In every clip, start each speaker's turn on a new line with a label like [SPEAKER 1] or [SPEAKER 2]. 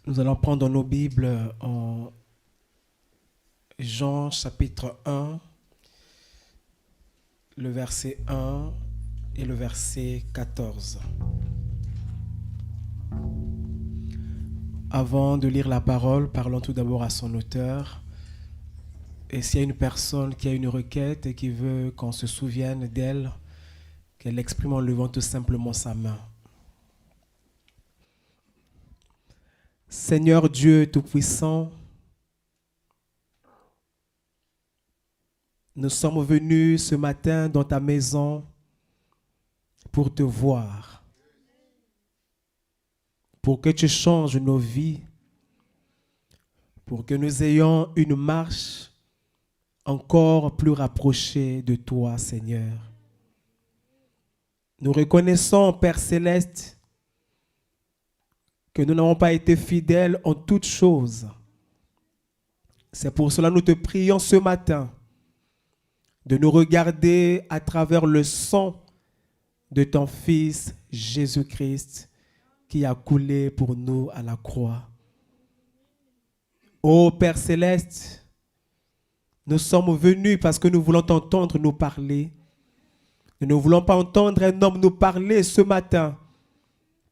[SPEAKER 1] Nous allons prendre nos Bibles en Jean chapitre 1, le verset 1 et le verset 14. Avant de lire la parole, parlons tout d'abord à son auteur. Et s'il y a une personne qui a une requête et qui veut qu'on se souvienne d'elle, qu'elle l'exprime en levant tout simplement sa main. Seigneur Dieu Tout-Puissant, nous sommes venus ce matin dans ta maison pour te voir, pour que tu changes nos vies, pour que nous ayons une marche encore plus rapprochée de toi, Seigneur. Nous reconnaissons, Père Céleste, que nous n'avons pas été fidèles en toutes choses. C'est pour cela que nous te prions ce matin de nous regarder à travers le sang de ton Fils Jésus-Christ qui a coulé pour nous à la croix. Ô Père Céleste, nous sommes venus parce que nous voulons t'entendre nous parler. Nous ne voulons pas entendre un homme nous parler ce matin.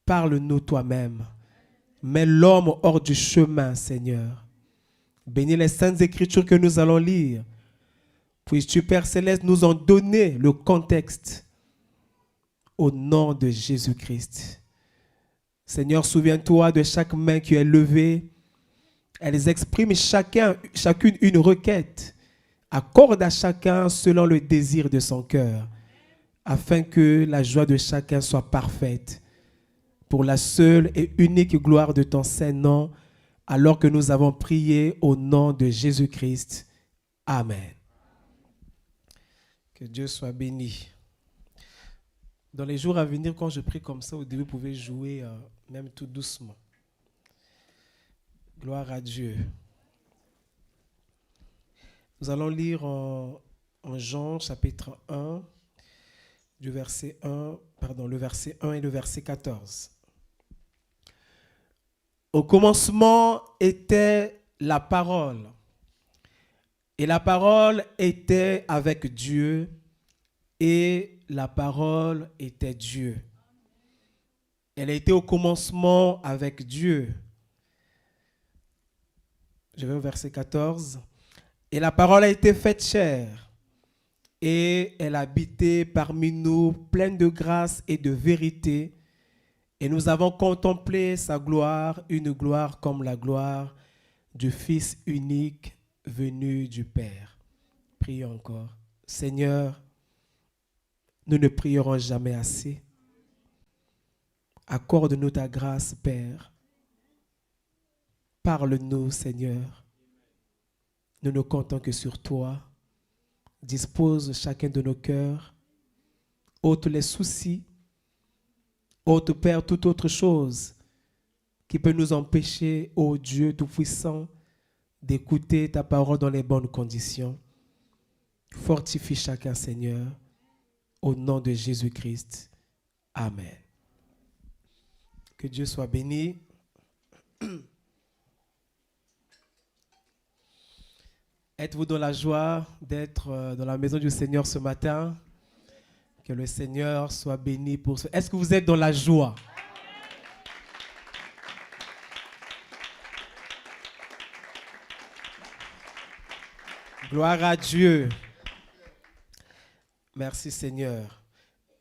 [SPEAKER 1] Parle-nous toi-même. Mets l'homme hors du chemin, Seigneur. Bénis les saintes écritures que nous allons lire. Puisses-tu, Père Céleste, nous en donner le contexte au nom de Jésus-Christ. Seigneur, souviens-toi de chaque main qui est levée. Elles expriment chacune une requête. Accorde à chacun selon le désir de son cœur, afin que la joie de chacun soit parfaite. Pour la seule et unique gloire de ton Saint-Nom, alors que nous avons prié au nom de Jésus-Christ. Amen. Que Dieu soit béni. Dans les jours à venir, quand je prie comme ça, au début, vous pouvez jouer même tout doucement. Gloire à Dieu. Nous allons lire en Jean chapitre 1, le verset 1 et le verset 14. Au commencement était la parole, et la parole était avec Dieu, et la parole était Dieu. Elle était au commencement avec Dieu. Je vais au verset 14. Et la parole a été faite chair, et elle a habité parmi nous, pleine de grâce et de vérité. Et nous avons contemplé sa gloire, une gloire comme la gloire du Fils unique venu du Père. Prions encore. Seigneur, nous ne prierons jamais assez. Accorde-nous ta grâce, Père. Parle-nous, Seigneur. Nous ne comptons que sur toi. Dispose chacun de nos cœurs. Ôte les soucis. Ôte, Père, toute autre chose qui peut nous empêcher, ô Dieu Tout-Puissant, d'écouter ta parole dans les bonnes conditions. Fortifie chacun, Seigneur, au nom de Jésus-Christ. Amen. Que Dieu soit béni. Êtes-vous dans la joie d'être dans la maison du Seigneur ce matin? Que le Seigneur soit béni pour ce. Est-ce que vous êtes dans la joie? Gloire à Dieu. Merci Seigneur.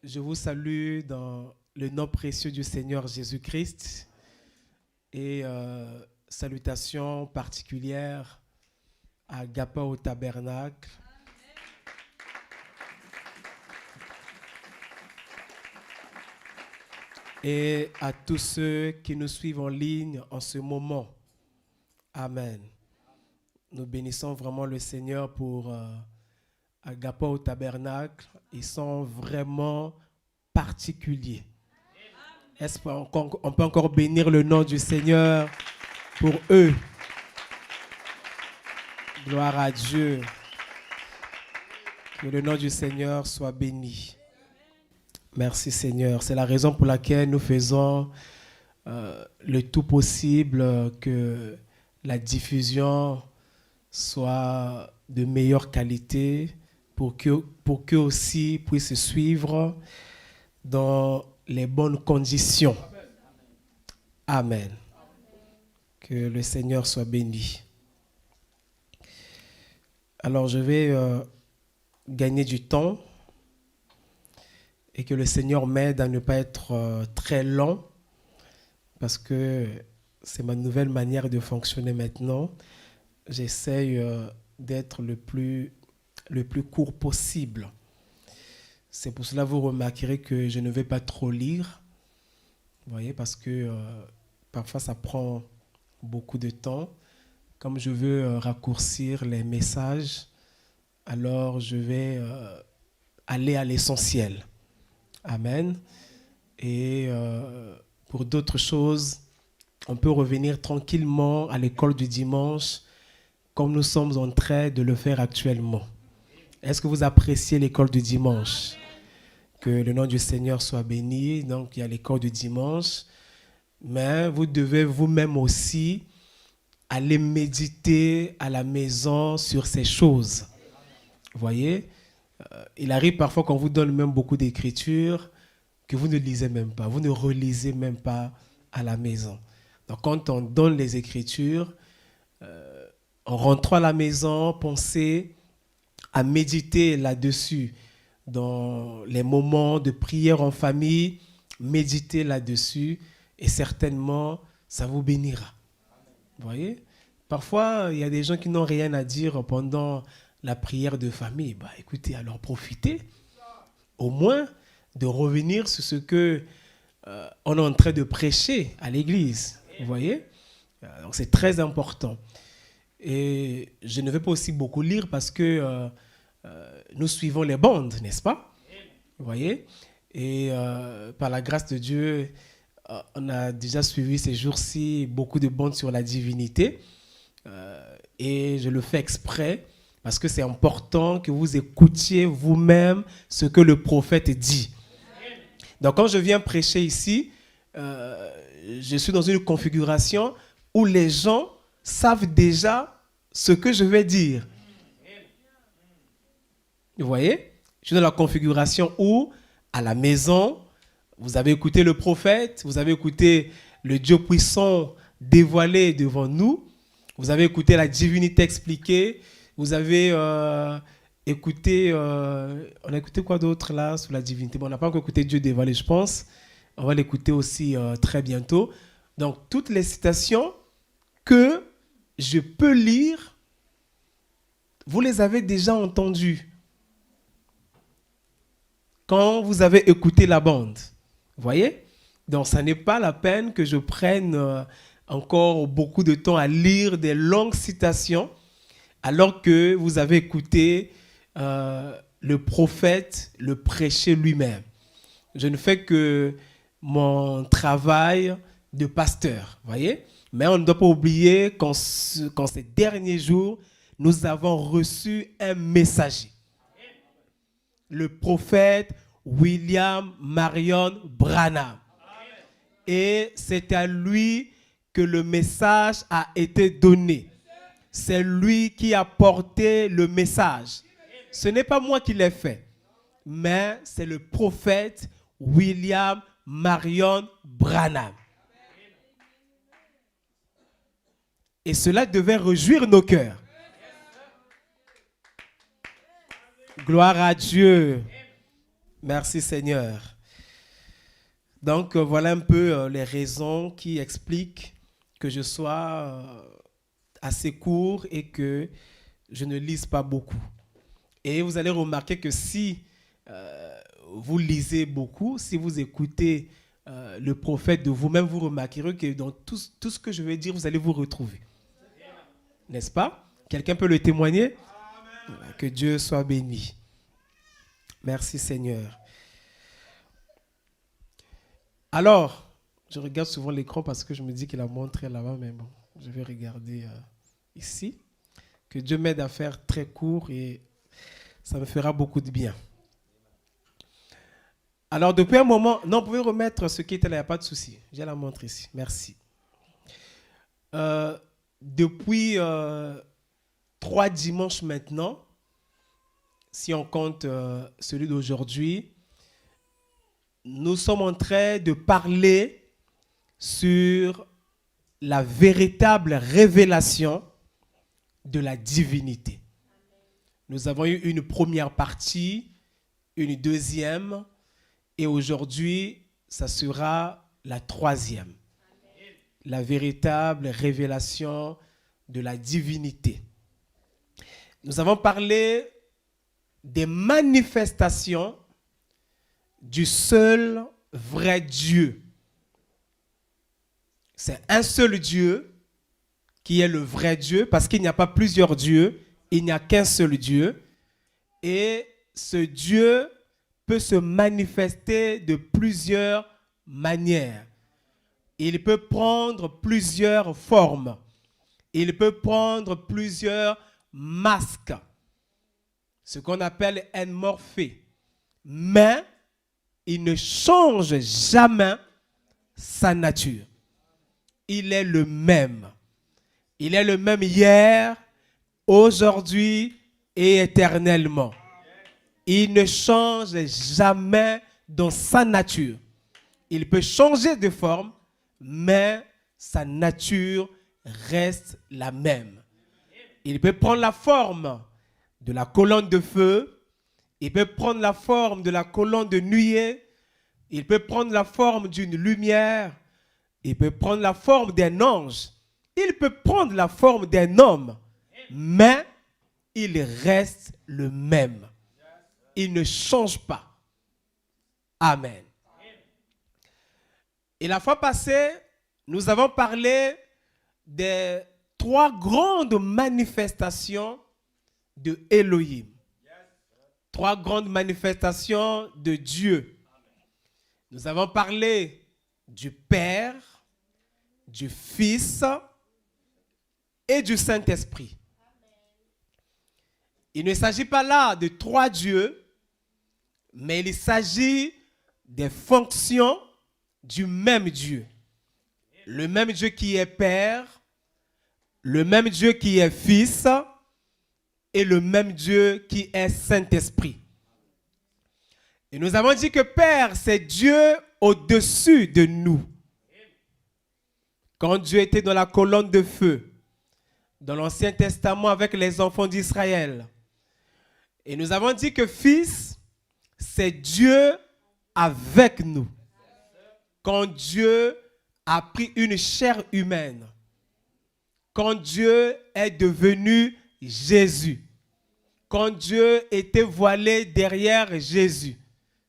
[SPEAKER 1] Je vous salue dans le nom précieux du Seigneur Jésus-Christ et salutations particulières à Agapa au Tabernacle. Et à tous ceux qui nous suivent en ligne en ce moment. Amen. Nous bénissons vraiment le Seigneur pour Agapa au Tabernacle. Ils sont vraiment particuliers. Est-ce qu'on peut encore bénir le nom du Seigneur pour eux? Gloire à Dieu. Que le nom du Seigneur soit béni. Merci Seigneur. C'est la raison pour laquelle nous faisons le tout possible que la diffusion soit de meilleure qualité pour qu'eux aussi puissent suivre dans les bonnes conditions. Amen. Que le Seigneur soit béni. Alors je vais gagner du temps et que le Seigneur m'aide à ne pas être très lent parce que c'est ma nouvelle manière de fonctionner maintenant. J'essaye d'être le plus court possible. C'est pour cela que vous remarquerez que je ne vais pas trop lire, vous voyez, parce que parfois ça prend beaucoup de temps. Comme je veux raccourcir les messages, alors je vais aller à l'essentiel. Amen. Et pour d'autres choses, on peut revenir tranquillement à l'école du dimanche, comme nous sommes en train de le faire actuellement. Est-ce que vous appréciez l'école du dimanche? Que le nom du Seigneur soit béni. Donc, il y a l'école du dimanche. Mais vous devez vous-même aussi aller méditer à la maison sur ces choses. Vous voyez? Il arrive parfois qu'on vous donne même beaucoup d'écritures que vous ne lisez même pas. Vous ne relisez même pas à la maison. Donc, quand on donne les écritures, en rentrant à la maison, pensez à méditer là-dessus. Dans les moments de prière en famille, méditez là-dessus et certainement, ça vous bénira. Vous voyez? Parfois, il y a des gens qui n'ont rien à dire pendant la prière de famille. Bah, écoutez, alors profitez au moins de revenir sur ce que on est en train de prêcher à l'église. Vous voyez? Donc, c'est très important. Et je ne vais pas aussi beaucoup lire parce que nous suivons les bandes, n'est-ce pas? Vous voyez? Et par la grâce de Dieu, on a déjà suivi ces jours-ci beaucoup de bandes sur la divinité. Et je le fais exprès parce que c'est important que vous écoutiez vous-même ce que le prophète dit. Donc quand je viens prêcher ici, je suis dans une configuration où les gens savent déjà ce que je vais dire. Vous voyez? Je suis dans la configuration où, à la maison, vous avez écouté le prophète, vous avez écouté le Dieu puissant dévoilé devant nous, vous avez écouté la divinité expliquée, vous avez écouté... on a écouté quoi d'autre là sur la divinité? Bon, on n'a pas encore écouté Dieu dévoilé, je pense. On va l'écouter aussi très bientôt. Donc, toutes les citations que je peux lire, vous les avez déjà entendues quand vous avez écouté la bande. Vous voyez? Donc, ça n'est pas la peine que je prenne encore beaucoup de temps à lire des longues citations alors que vous avez écouté le prophète le prêcher lui-même. Je ne fais que mon travail de pasteur, vous voyez? Mais on ne doit pas oublier qu'en ces derniers jours, nous avons reçu un messager. Le prophète William Marion Branham. Et c'est à lui que le message a été donné. C'est lui qui a porté le message. Ce n'est pas moi qui l'ai fait, mais c'est le prophète William Marion Branham. Et cela devait réjouir nos cœurs. Gloire à Dieu. Merci Seigneur. Donc voilà un peu les raisons qui expliquent que je sois assez court et que je ne lise pas beaucoup. Et vous allez remarquer que si vous lisez beaucoup, si vous écoutez le prophète de vous-même, vous remarquerez que dans tout ce que je vais dire, vous allez vous retrouver. N'est-ce pas? Quelqu'un peut le témoigner? Amen. Que Dieu soit béni. Merci Seigneur. Alors, je regarde souvent l'écran parce que je me dis qu'il a montré là-bas, mais bon, je vais regarder ici. Que Dieu m'aide à faire très court et ça me fera beaucoup de bien. Alors, depuis un moment, non, vous pouvez remettre ce qui était là, il n'y a pas de souci. J'ai la montre ici. Merci. Depuis 3 dimanches maintenant, si on compte celui d'aujourd'hui, nous sommes en train de parler sur la véritable révélation de la divinité. Nous avons eu une première partie, une deuxième, et aujourd'hui, ça sera la troisième. La véritable révélation de la divinité. Nous avons parlé des manifestations du seul vrai Dieu. C'est un seul Dieu qui est le vrai Dieu, parce qu'il n'y a pas plusieurs dieux, il n'y a qu'un seul Dieu. Et ce Dieu peut se manifester de plusieurs manières. Il peut prendre plusieurs formes. Il peut prendre plusieurs masques. Ce qu'on appelle un morphée. Mais il ne change jamais sa nature. Il est le même. Il est le même hier, aujourd'hui et éternellement. Il ne change jamais dans sa nature. Il peut changer de forme, mais sa nature reste la même. Il peut prendre la forme de la colonne de feu, il peut prendre la forme de la colonne de nuée, il peut prendre la forme d'une lumière, il peut prendre la forme d'un ange, il peut prendre la forme d'un homme, mais il reste le même. Il ne change pas. Amen. Et la fois passée, nous avons parlé des 3 grandes manifestations de Elohim. 3 grandes manifestations de Dieu. Nous avons parlé du Père, du Fils et du Saint-Esprit. Il ne s'agit pas là de 3 dieux, mais il s'agit des fonctions du même Dieu. Le même Dieu qui est Père, le même Dieu qui est Fils et le même Dieu qui est Saint-Esprit. Et nous avons dit que Père, c'est Dieu au-dessus de nous. Quand Dieu était dans la colonne de feu, dans l'Ancien Testament avec les enfants d'Israël, et nous avons dit que Fils, c'est Dieu avec nous. Quand Dieu a pris une chair humaine, quand Dieu est devenu Jésus, quand Dieu était voilé derrière Jésus,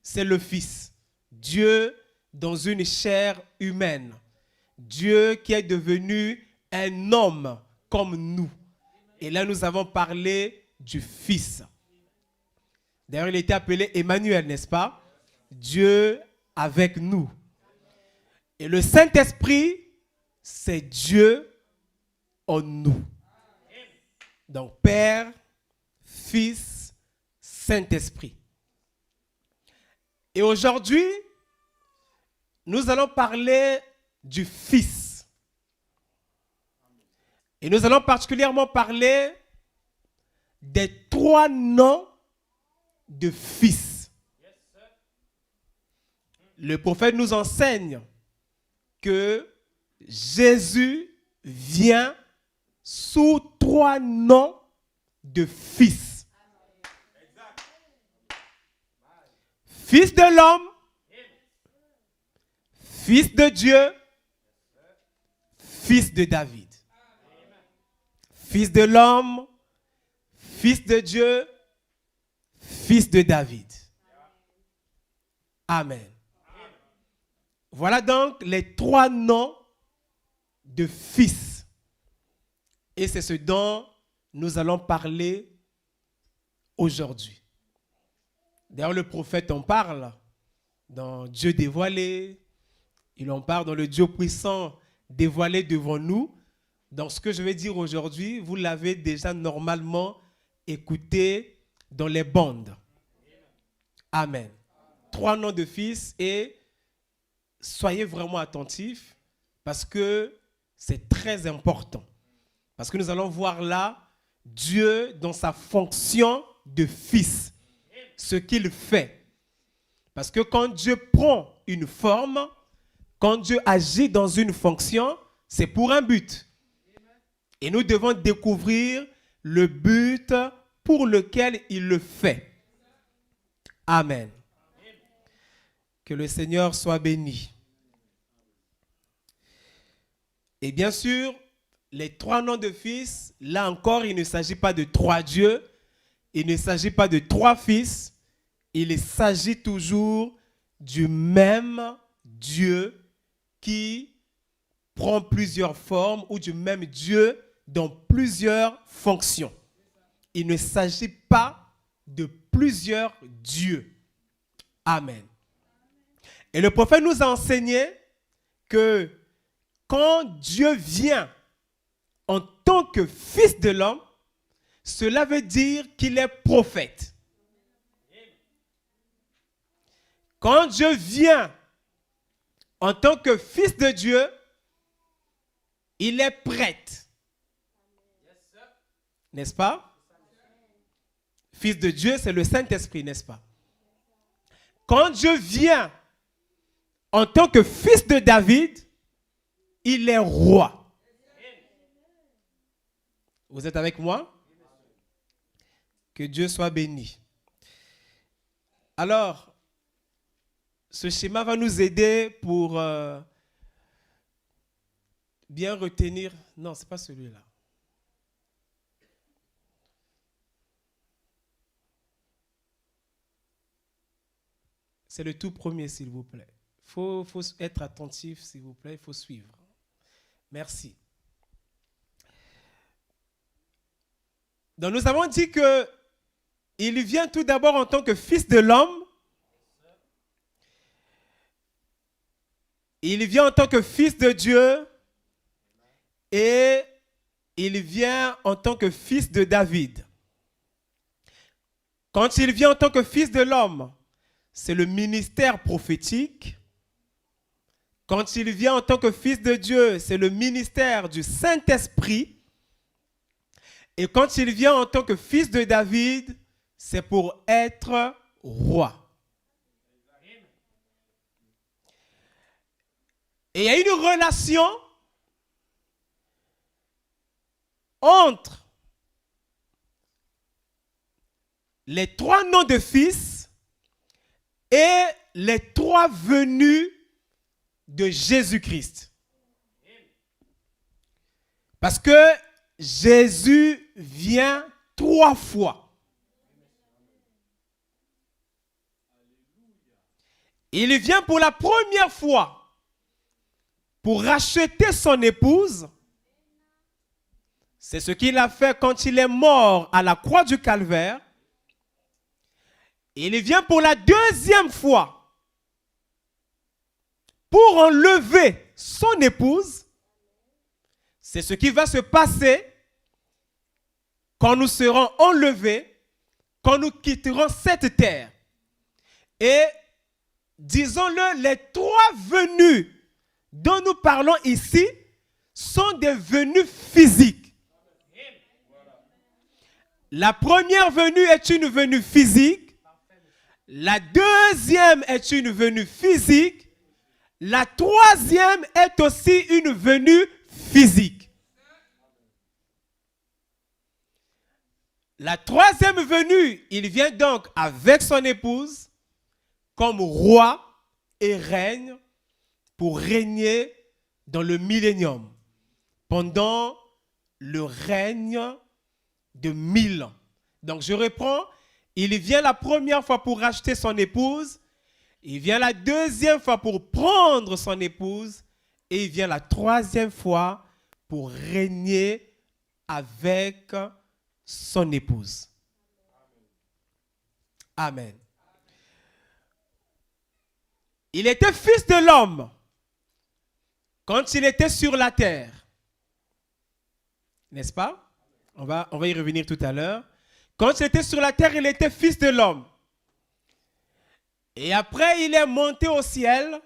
[SPEAKER 1] c'est le Fils. Dieu dans une chair humaine. Dieu qui est devenu un homme comme nous. Et là, nous avons parlé du Fils. D'ailleurs, il était appelé Emmanuel, n'est-ce pas? Dieu avec nous. Et le Saint-Esprit, c'est Dieu en nous. Donc, Père, Fils, Saint-Esprit. Et aujourd'hui, nous allons parler du Fils. Et nous allons particulièrement parler des 3 noms de Fils. Le prophète nous enseigne que Jésus vient sous 3 noms de Fils. Fils de l'homme, Fils de Dieu, Fils de David. Fils de l'homme, Fils de Dieu, Fils de David. Amen. Voilà donc les 3 noms de Fils. Et c'est ce dont nous allons parler aujourd'hui. D'ailleurs, le prophète en parle dans Dieu dévoilé. Il en parle dans le Dieu puissant dévoilé devant nous. Dans ce que je vais dire aujourd'hui, vous l'avez déjà normalement écouté dans les bandes. Amen. 3 noms de fils et soyez vraiment attentifs parce que c'est très important. Parce que nous allons voir là Dieu dans sa fonction de fils, ce qu'il fait. Parce que quand Dieu prend une forme, quand Dieu agit dans une fonction, c'est pour un but. Et nous devons découvrir le but pour lequel il le fait. Amen. Que le Seigneur soit béni. Et bien sûr, les 3 noms de fils, là encore, il ne s'agit pas de 3 dieux, il ne s'agit pas de 3 fils, il s'agit toujours du même Dieu qui prend plusieurs formes ou du même Dieu dans plusieurs fonctions. Il ne s'agit pas de plusieurs dieux. Amen. Et le prophète nous a enseigné que quand Dieu vient en tant que fils de l'homme, cela veut dire qu'il est prophète. Quand Dieu vient en tant que fils de Dieu, il est prêtre. N'est-ce pas? Fils de Dieu, c'est le Saint-Esprit, n'est-ce pas? Quand Dieu vient en tant que fils de David, il est roi. Vous êtes avec moi? Que Dieu soit béni. Alors, ce schéma va nous aider pour bien retenir. Non, ce n'est pas celui-là. C'est le tout premier, s'il vous plaît. Il faut être attentif, s'il vous plaît. Il faut suivre. Merci. Donc, nous avons dit qu'il vient tout d'abord en tant que fils de l'homme. Il vient en tant que fils de Dieu. Et il vient en tant que fils de David. Quand il vient en tant que fils de l'homme, c'est le ministère prophétique. Quand il vient en tant que fils de Dieu, c'est le ministère du Saint-Esprit. Et quand il vient en tant que fils de David, c'est pour être roi. Et il y a une relation entre les 3 noms de fils et les 3 venues de Jésus-Christ. Parce que Jésus vient 3 fois. Il vient pour la première fois pour racheter son épouse. C'est ce qu'il a fait quand il est mort à la croix du Calvaire. Il vient pour la deuxième fois pour enlever son épouse. C'est ce qui va se passer quand nous serons enlevés, quand nous quitterons cette terre. Et disons-le, les 3 venues dont nous parlons ici sont des venues physiques. La première venue est une venue physique. La deuxième est une venue physique. La troisième est aussi une venue physique. La troisième venue, il vient donc avec son épouse comme roi et règne pour régner dans le millénium, pendant le règne de 1000 ans. Donc je reprends, il vient la première fois pour racheter son épouse, il vient la deuxième fois pour prendre son épouse, et il vient la troisième fois pour régner avec son épouse. Amen. Il était fils de l'homme quand il était sur la terre. N'est-ce pas? On va y revenir tout à l'heure. Quand il était sur la terre, il était fils de l'homme. Et après, il est monté au ciel.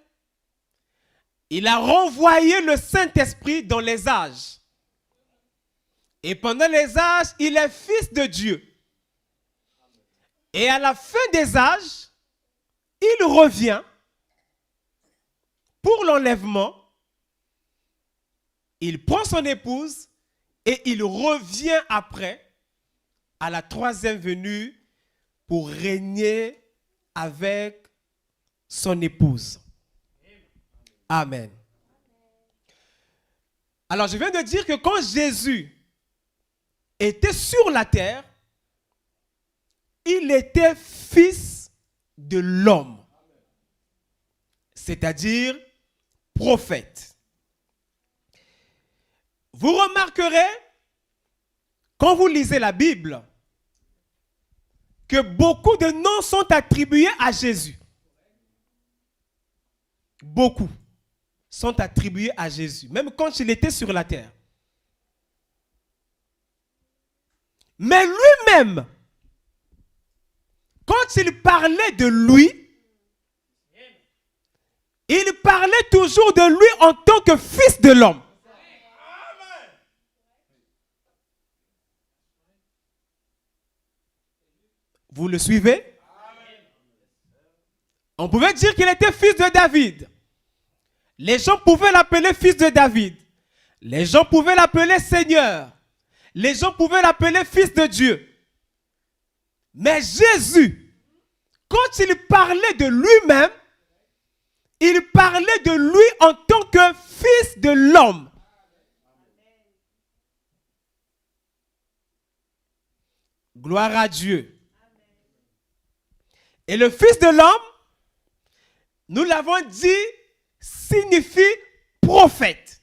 [SPEAKER 1] Il a renvoyé le Saint-Esprit dans les âges. Et pendant les âges, il est fils de Dieu. Et à la fin des âges, il revient pour l'enlèvement. Il prend son épouse et il revient après à la troisième venue pour régner avec son épouse. Amen. Alors, je viens de dire que quand Jésus était sur la terre, il était fils de l'homme, c'est-à-dire prophète. Vous remarquerez, quand vous lisez la Bible, que beaucoup de noms sont attribués à Jésus. Beaucoup sont attribués à Jésus, même quand il était sur la terre. Mais lui-même, quand il parlait de lui, il parlait toujours de lui en tant que fils de l'homme. Vous le suivez? On pouvait dire qu'il était fils de David. Les gens pouvaient l'appeler fils de David. Les gens pouvaient l'appeler Seigneur. Les gens pouvaient l'appeler fils de Dieu. Mais Jésus, quand il parlait de lui-même, il parlait de lui en tant que fils de l'homme. Gloire à Dieu. Et le fils de l'homme, nous l'avons dit, signifie prophète.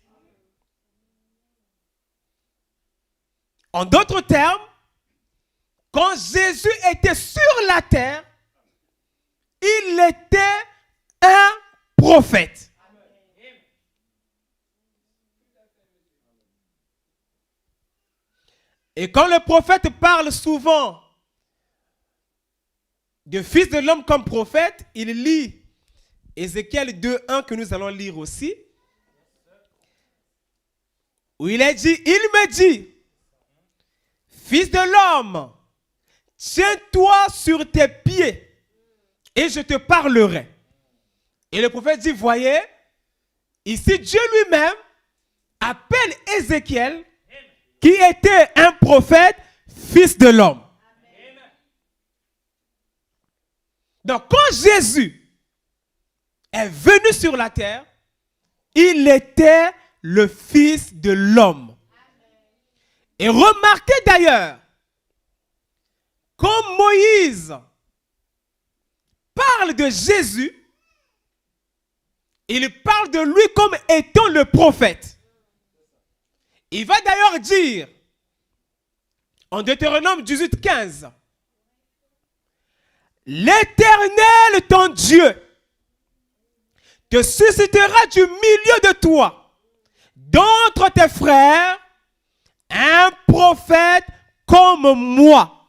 [SPEAKER 1] En d'autres termes, quand Jésus était sur la terre, il était un prophète. Et quand le prophète parle souvent de fils de l'homme comme prophète, il lit Ézéchiel 2:1 que nous allons lire aussi, où il est dit, il me dit, fils de l'homme, tiens-toi sur tes pieds et je te parlerai. Et le prophète dit, voyez, ici Dieu lui-même appelle Ézéchiel, qui était un prophète, fils de l'homme. Donc quand Jésus est venu sur la terre, il était le fils de l'homme. Et remarquez d'ailleurs, quand Moïse parle de Jésus, il parle de lui comme étant le prophète. Il va d'ailleurs dire, en Deutéronome 18:15, l'Éternel, ton Dieu, te suscitera du milieu de toi, d'entre tes frères, un prophète comme moi.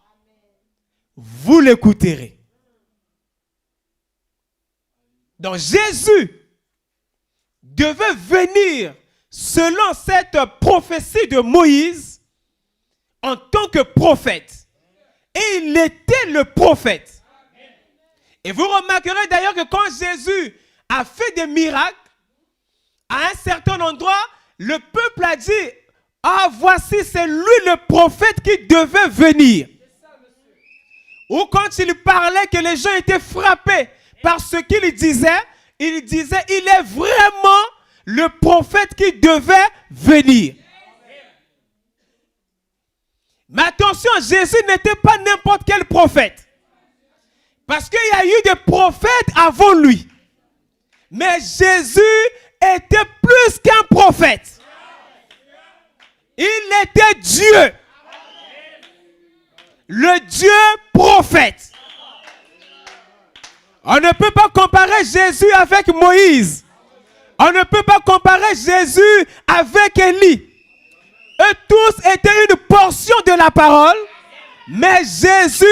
[SPEAKER 1] Vous l'écouterez. Donc Jésus devait venir selon cette prophétie de Moïse en tant que prophète. Et il était le prophète. Et vous remarquerez d'ailleurs que quand Jésus a fait des miracles, à un certain endroit, le peuple a dit, ah, voici, c'est lui le prophète qui devait venir. Ou quand il parlait que les gens étaient frappés par ce qu'il disait, il est vraiment le prophète qui devait venir. Mais attention, Jésus n'était pas n'importe quel prophète. Parce qu'il y a eu des prophètes avant lui. Mais Jésus était plus qu'un prophète. Il était Dieu. Le Dieu prophète. On ne peut pas comparer Jésus avec Moïse. On ne peut pas comparer Jésus avec Élie. Eux tous étaient une portion de la parole. Mais Jésus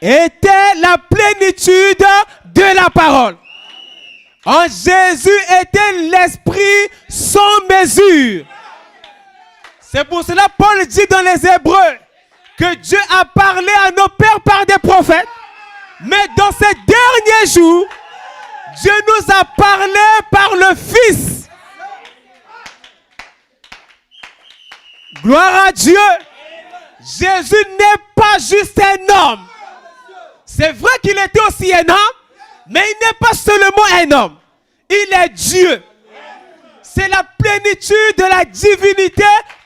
[SPEAKER 1] était la plénitude de la parole. En Jésus était l'Esprit sans mesure. C'est pour cela que Paul dit dans les Hébreux que Dieu a parlé à nos pères par des prophètes. Mais dans ces derniers jours, Dieu nous a parlé par le Fils. Gloire à Dieu. Jésus n'est pas juste un homme. C'est vrai qu'il était aussi un homme, mais il n'est pas seulement un homme. Il est Dieu. C'est la plénitude de la divinité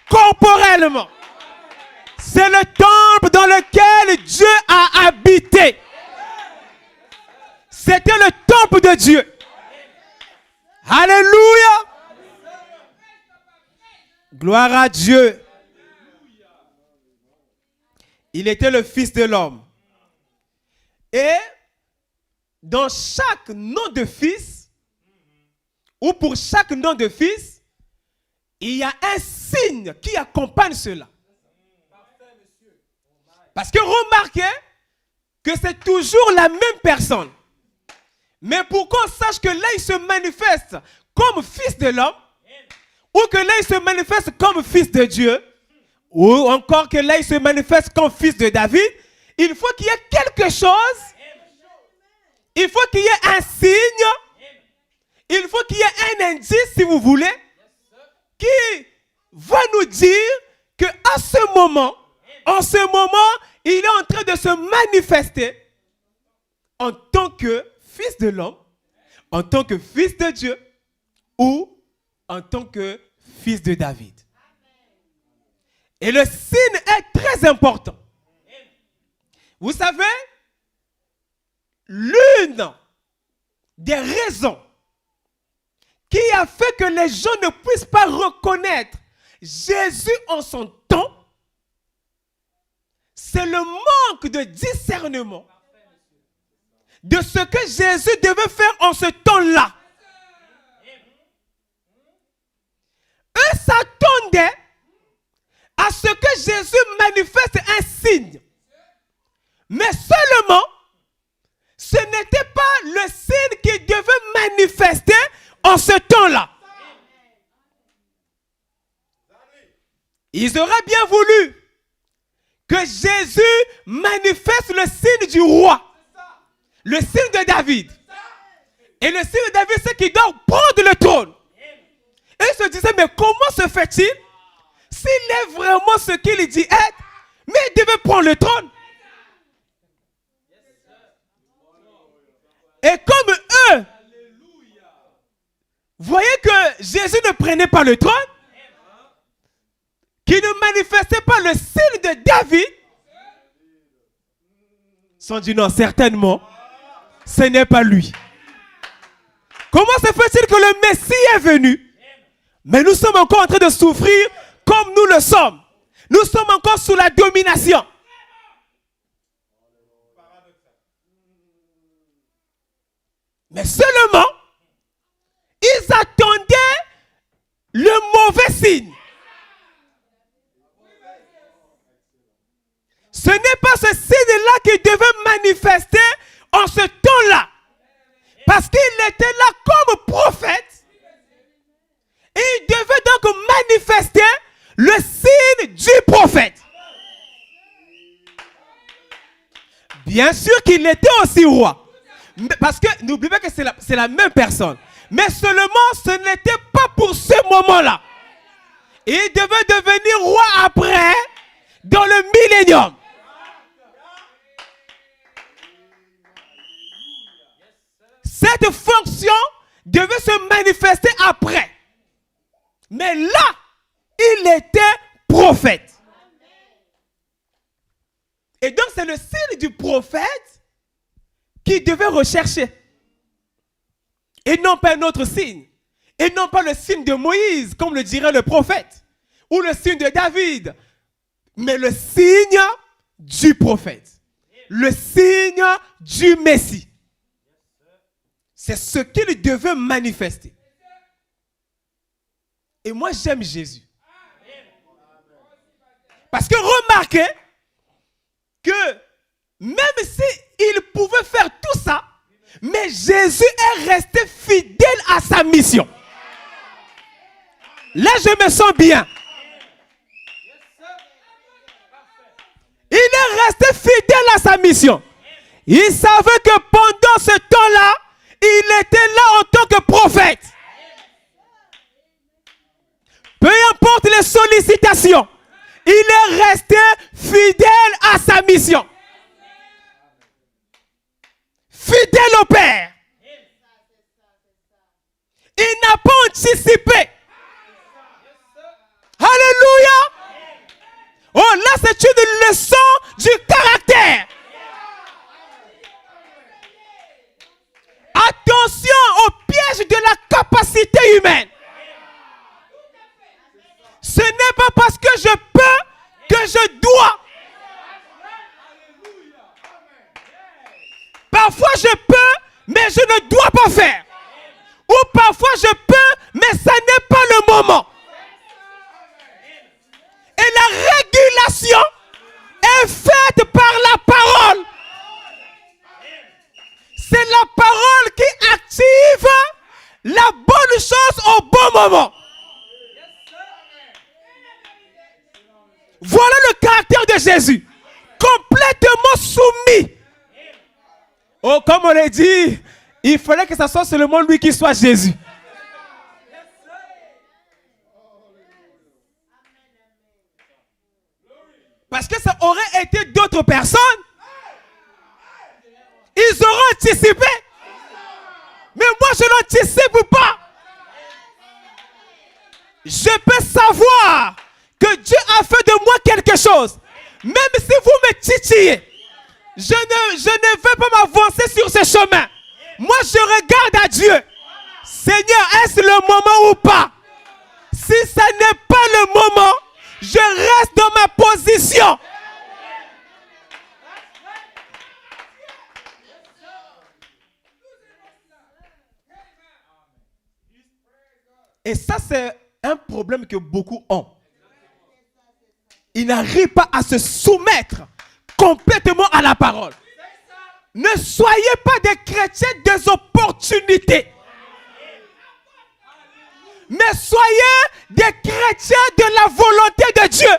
[SPEAKER 1] corporellement. C'est le temple dans lequel Dieu a habité. C'était le temple de Dieu. Alléluia. Gloire à Dieu. Il était le Fils de l'homme. Et dans chaque nom de fils, ou pour chaque nom de fils, il y a un signe qui accompagne cela. Parce que remarquez que c'est toujours la même personne. Mais pour qu'on sache que là, il se manifeste comme fils de l'homme, ou que là, il se manifeste comme fils de Dieu, ou encore que là, il se manifeste comme fils de David, il faut qu'il y ait quelque chose, il faut qu'il y ait un signe, il faut qu'il y ait un indice, si vous voulez, qui va nous dire qu'à ce moment, en ce moment, il est en train de se manifester en tant que fils de l'homme, en tant que fils de Dieu, ou en tant que fils de David. Et le signe est très important. Vous savez, l'une des raisons qui a fait que les gens ne puissent pas reconnaître Jésus en son temps, c'est le manque de discernement de ce que Jésus devait faire en ce temps-là. Eux s'attendaient à ce que Jésus manifeste un signe. Mais seulement, ce n'était pas le signe qui devait manifester en ce temps-là. Ils auraient bien voulu que Jésus manifeste le signe du roi, le signe de David. Et le signe de David, c'est qu'il doit prendre le trône. Et ils se disaient, mais comment se fait-il s'il est vraiment ce qu'il dit être, mais il devait prendre le trône. Et comme eux voyaient que Jésus ne prenait pas le trône, qu'il ne manifestait pas le signe de David, ils se sont dit non, certainement, ce n'est pas lui. Comment se fait-il que le Messie est venu, mais nous sommes encore en train de souffrir comme nous le sommes. Nous sommes encore sous la domination. Mais seulement, ils attendaient le mauvais signe. Ce n'est pas ce signe-là qui devait manifester en ce temps-là. Parce qu'il était là comme prophète. Et il devait donc manifester le signe du prophète. Bien sûr qu'il était aussi roi. Parce que n'oubliez pas que c'est la même personne. Mais seulement ce n'était pas pour ce moment-là. Il devait devenir roi après, dans le millénium. Cette fonction devait se manifester après. Mais là, il était prophète. Et donc c'est le signe du prophète qui devait rechercher. Et non pas un autre signe. Et non pas le signe de Moïse, comme le dirait le prophète. Ou le signe de David. Mais le signe du prophète. Le signe du Messie. C'est ce qu'il devait manifester. Et moi, j'aime Jésus. Parce que remarquez que Même s'il pouvait faire tout ça, mais Jésus est resté fidèle à sa mission. Là, je me sens bien. Il est resté fidèle à sa mission. Il savait que pendant ce temps-là, il était là en tant que prophète. Peu importe les sollicitations, il est resté fidèle à sa mission. Fidèle au Père. Il n'a pas anticipé. Alléluia. Oh, là, c'est une leçon du caractère. Attention au piège de la capacité humaine. Ce n'est pas parce que je peux que je dois. Parfois je peux, mais je ne dois pas faire. Ou parfois je peux, mais ça n'est pas le moment. Et la régulation est faite par la parole. C'est la parole qui active la bonne chose au bon moment. Voilà le caractère de Jésus. Complètement soumis. Oh, comme on l'a dit, il fallait que ce soit seulement lui qui soit Jésus. Parce que ça aurait été d'autres personnes. Ils auraient anticipé. Mais moi, je n'anticipe pas. Je peux savoir que Dieu a fait de moi quelque chose. Même si vous me titillez, je ne vais pas m'avancer sur ce chemin. Moi, je regarde à Dieu. Seigneur, est-ce le moment ou pas? Si ça n'est pas le moment, je reste dans ma position. Et ça, c'est un problème que beaucoup ont. Ils n'arrivent pas à se soumettre complètement à la parole. Ne soyez pas des chrétiens des opportunités. Mais soyez des chrétiens de la volonté de Dieu.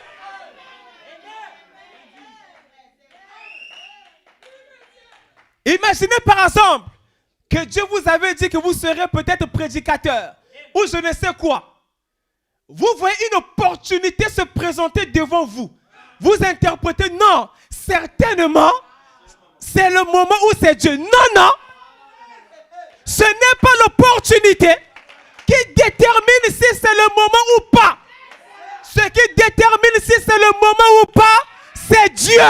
[SPEAKER 1] Imaginez par exemple que Dieu vous avait dit que vous serez peut-être prédicateur ou je ne sais quoi. Vous voyez une opportunité se présenter devant vous. Vous interprétez non, certainement, c'est le moment où c'est Dieu. Non, non. Ce n'est pas l'opportunité qui détermine si c'est le moment ou pas. Ce qui détermine si c'est le moment ou pas, c'est Dieu.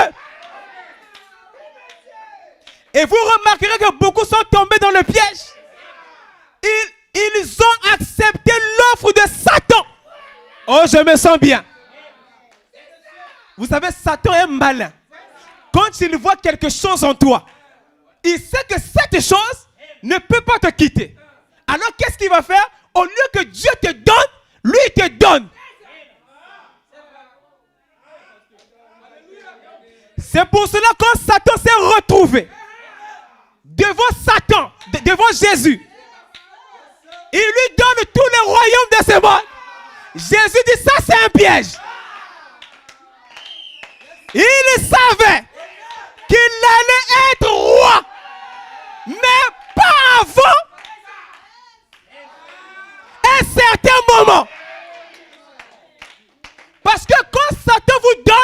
[SPEAKER 1] Et vous remarquerez que beaucoup sont tombés dans le piège. Ils ont accepté l'offre de Satan. Oh, je me sens bien. Vous savez, Satan est malin. Quand il voit quelque chose en toi, il sait que cette chose ne peut pas te quitter. Alors, qu'est-ce qu'il va faire? Au lieu que Dieu te donne, lui te donne. C'est pour cela que quand Satan s'est retrouvé devant Satan, devant Jésus, il lui donne tous les royaumes de ce monde. Jésus dit, ça c'est un piège. Il savait qu'il allait être roi, mais pas avant un certain moment. Parce que quand Satan vous donne,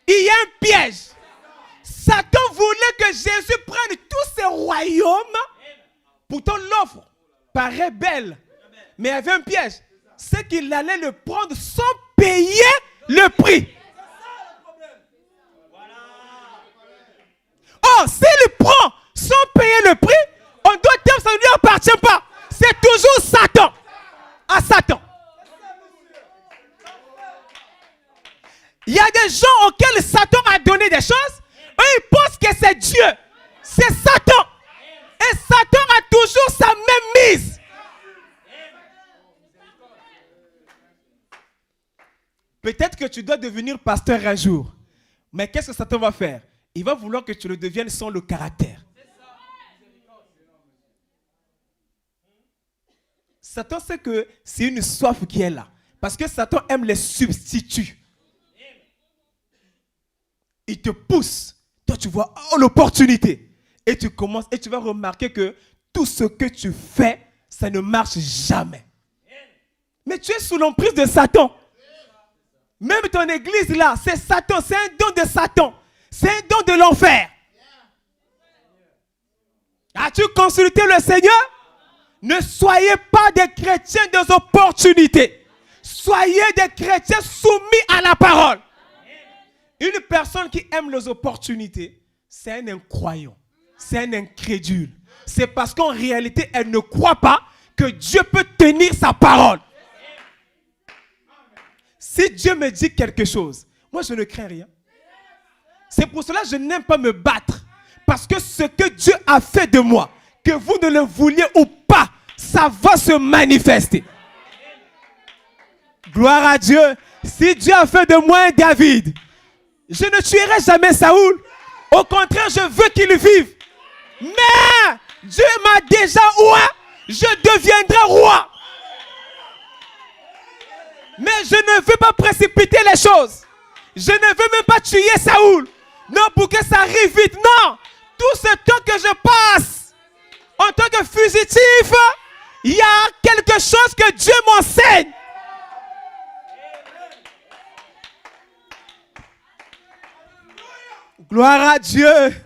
[SPEAKER 1] il y a un piège. Satan voulait que Jésus prenne tous ces royaumes. Pourtant l'offre paraît belle, mais il y avait un piège. C'est qu'il allait le prendre sans payer le prix. Oh, s'il prend sans payer le prix, on doit dire que ça ne lui appartient pas. C'est toujours Satan. À Satan. Il y a des gens auxquels Satan a donné des choses. Eux, ils pensent que c'est Dieu. C'est Satan. Et Satan a toujours sa même mise. Peut-être que tu dois devenir pasteur un jour. Mais qu'est-ce que Satan va faire? il va vouloir que tu le deviennes sans le caractère. Satan sait que c'est une soif qui est là. Parce que Satan aime les substituts. Il te pousse. Toi, tu vois l'opportunité. Et tu commences et tu vas remarquer que tout ce que tu fais, ça ne marche jamais. Mais tu es sous l'emprise de Satan. Même ton église là, c'est Satan, c'est un don de Satan. C'est un don de l'enfer. As-tu consulté le Seigneur? Ne soyez pas des chrétiens des opportunités. Soyez des chrétiens soumis à la parole. Une personne qui aime les opportunités, c'est un incroyant. C'est un incrédule. C'est parce qu'en réalité, elle ne croit pas que Dieu peut tenir sa parole. Si Dieu me dit quelque chose, moi je ne crains rien. C'est pour cela que je n'aime pas me battre. Parce que ce que Dieu a fait de moi, que vous ne le vouliez ou pas, ça va se manifester. Gloire à Dieu. Si Dieu a fait de moi un David, je ne tuerai jamais Saoul. Au contraire, je veux qu'il vive. Mais Dieu m'a déjà roi. Je deviendrai roi. Mais je ne veux pas précipiter les choses. Je ne veux même pas tuer Saoul. Non, pour que ça arrive vite. Non. Tout ce temps que je passe en tant que fugitif, il y a quelque chose que Dieu m'enseigne. Gloire à Dieu.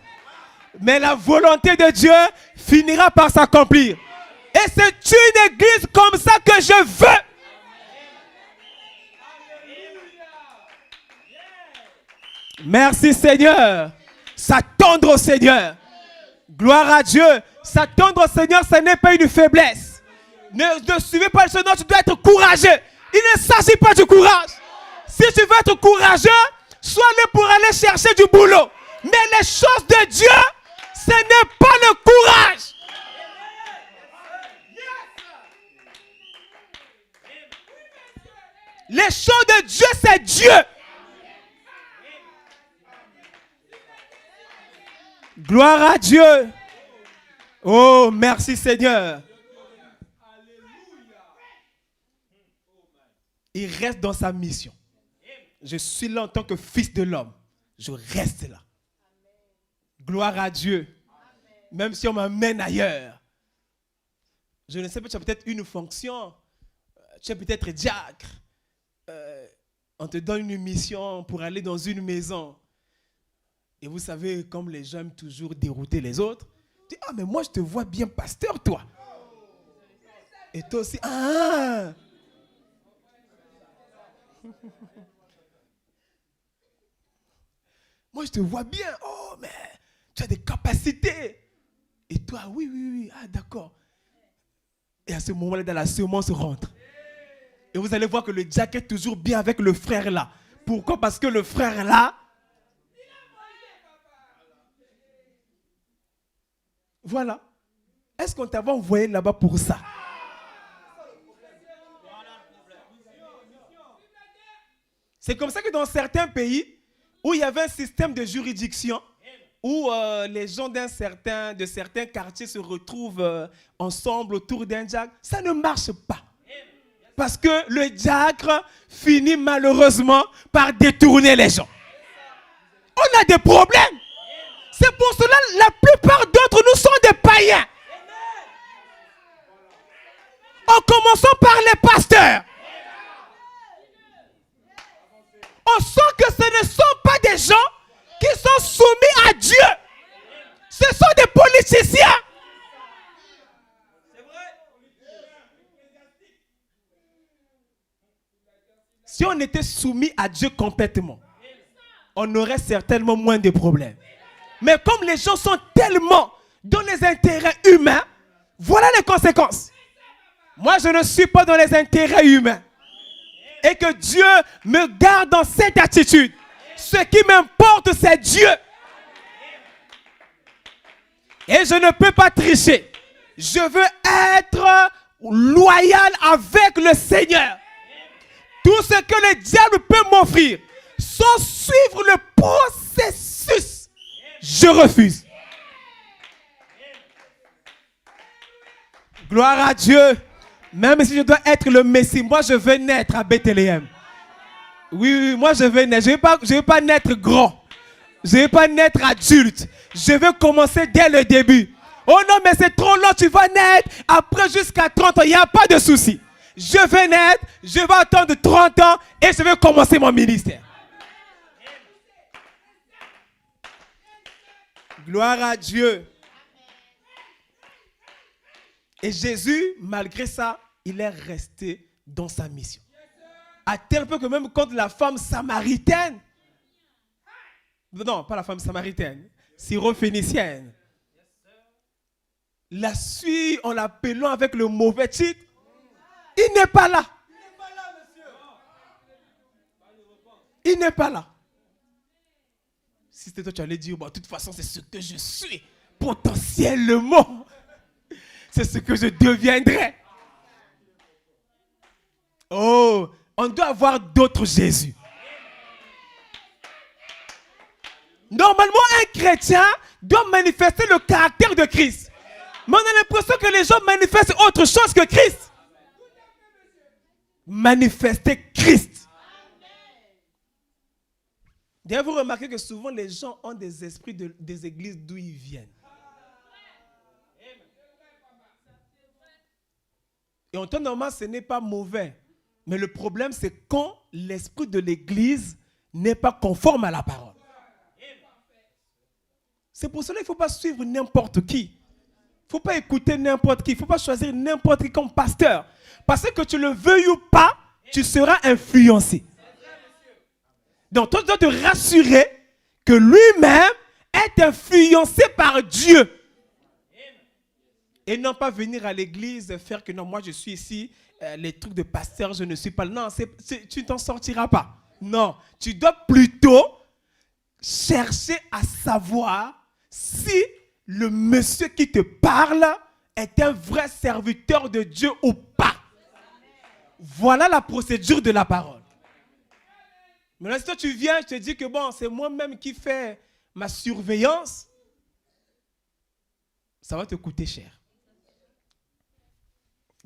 [SPEAKER 1] Mais la volonté de Dieu finira par s'accomplir. Et c'est une église comme ça que je veux. Merci Seigneur. S'attendre au Seigneur. Gloire à Dieu. S'attendre au Seigneur, ce n'est pas une faiblesse. Ne suivez pas le Seigneur, tu dois être courageux. Il ne s'agit pas du courage. Si tu veux être courageux, sois là pour aller chercher du boulot. Mais les choses de Dieu, ce n'est pas le courage. Les choses de Dieu, c'est Dieu. Gloire à Dieu. Oh, merci Seigneur. Il reste dans sa mission. Je suis là en tant que fils de l'homme. Je reste là. Gloire à Dieu. Même si on m'amène ailleurs. Je ne sais pas, tu as peut-être une fonction. Tu es peut-être diacre. On te donne une mission pour aller dans une maison. Et vous savez, comme les gens aiment toujours dérouter les autres, tu dis, ah mais moi je te vois bien pasteur toi. Et toi aussi, ah. Moi je te vois bien, oh mais tu as des capacités. Et toi, oui, ah d'accord. Et à ce moment-là, dans la semence rentre. Et vous allez voir que le diacre est toujours bien avec le frère là. Pourquoi? Parce que le frère là, voilà. Est-ce qu'on t'avait envoyé là-bas pour ça? C'est comme ça que dans certains pays où il y avait un système de juridiction, où les gens de certains quartiers se retrouvent ensemble autour d'un diacre, ça ne marche pas. Parce que le diacre finit malheureusement par détourner les gens. On a des problèmes. C'est pour cela que la plupart d'entre nous sont des païens. En commençant par les pasteurs. On sent que ce ne sont pas des gens qui sont soumis à Dieu. Ce sont des politiciens. Si on était soumis à Dieu complètement, on aurait certainement moins de problèmes. Mais comme les gens sont tellement dans les intérêts humains, voilà les conséquences. Moi, je ne suis pas dans les intérêts humains. Et que Dieu me garde dans cette attitude. Ce qui m'importe, c'est Dieu. Et je ne peux pas tricher. Je veux être loyal avec le Seigneur. Tout ce que le diable peut m'offrir, sans suivre le processus je refuse. Gloire à Dieu. Même si je dois être le Messie, moi je veux naître à Bethléem. Oui, moi je veux naître. Je ne veux pas naître grand. Je ne veux pas naître adulte. Je veux commencer dès le début. Oh non, mais c'est trop long, tu vas naître après jusqu'à 30 ans. Il n'y a pas de souci. Je vais naître, je vais attendre 30 ans et je vais commencer mon ministère. Gloire à Dieu. Et Jésus, malgré ça, il est resté dans sa mission. À tel point que même quand la femme samaritaine, non, pas la femme samaritaine, syro-phénicienne, la suit en l'appelant avec le mauvais titre, il n'est pas là. Il n'est pas là. Si c'était toi, tu allais dire, bon, de toute façon, c'est ce que je suis. Potentiellement, c'est ce que je deviendrai. Oh, on doit avoir d'autres Jésus. Normalement, un chrétien doit manifester le caractère de Christ. Mais on a l'impression que les gens manifestent autre chose que Christ. Manifester Christ. D'ailleurs, vous remarquez que souvent les gens ont des esprits des églises d'où ils viennent. Et en temps normal, ce n'est pas mauvais. Mais le problème, c'est quand l'esprit de l'église n'est pas conforme à la parole. C'est pour cela qu'il ne faut pas suivre n'importe qui. Il ne faut pas écouter n'importe qui. Il ne faut pas choisir n'importe qui comme pasteur. Parce que tu le veuilles ou pas, tu seras influencé. Donc, toi, tu dois te rassurer que lui-même est influencé par Dieu. Et non pas venir à l'église faire que non, moi je suis ici, les trucs de pasteur, je ne suis pas. Non, tu ne t'en sortiras pas. Non, tu dois plutôt chercher à savoir si le monsieur qui te parle est un vrai serviteur de Dieu ou pas. Voilà la procédure de la parole. Maintenant, si toi tu viens, je te dis que bon, c'est moi-même qui fais ma surveillance, ça va te coûter cher.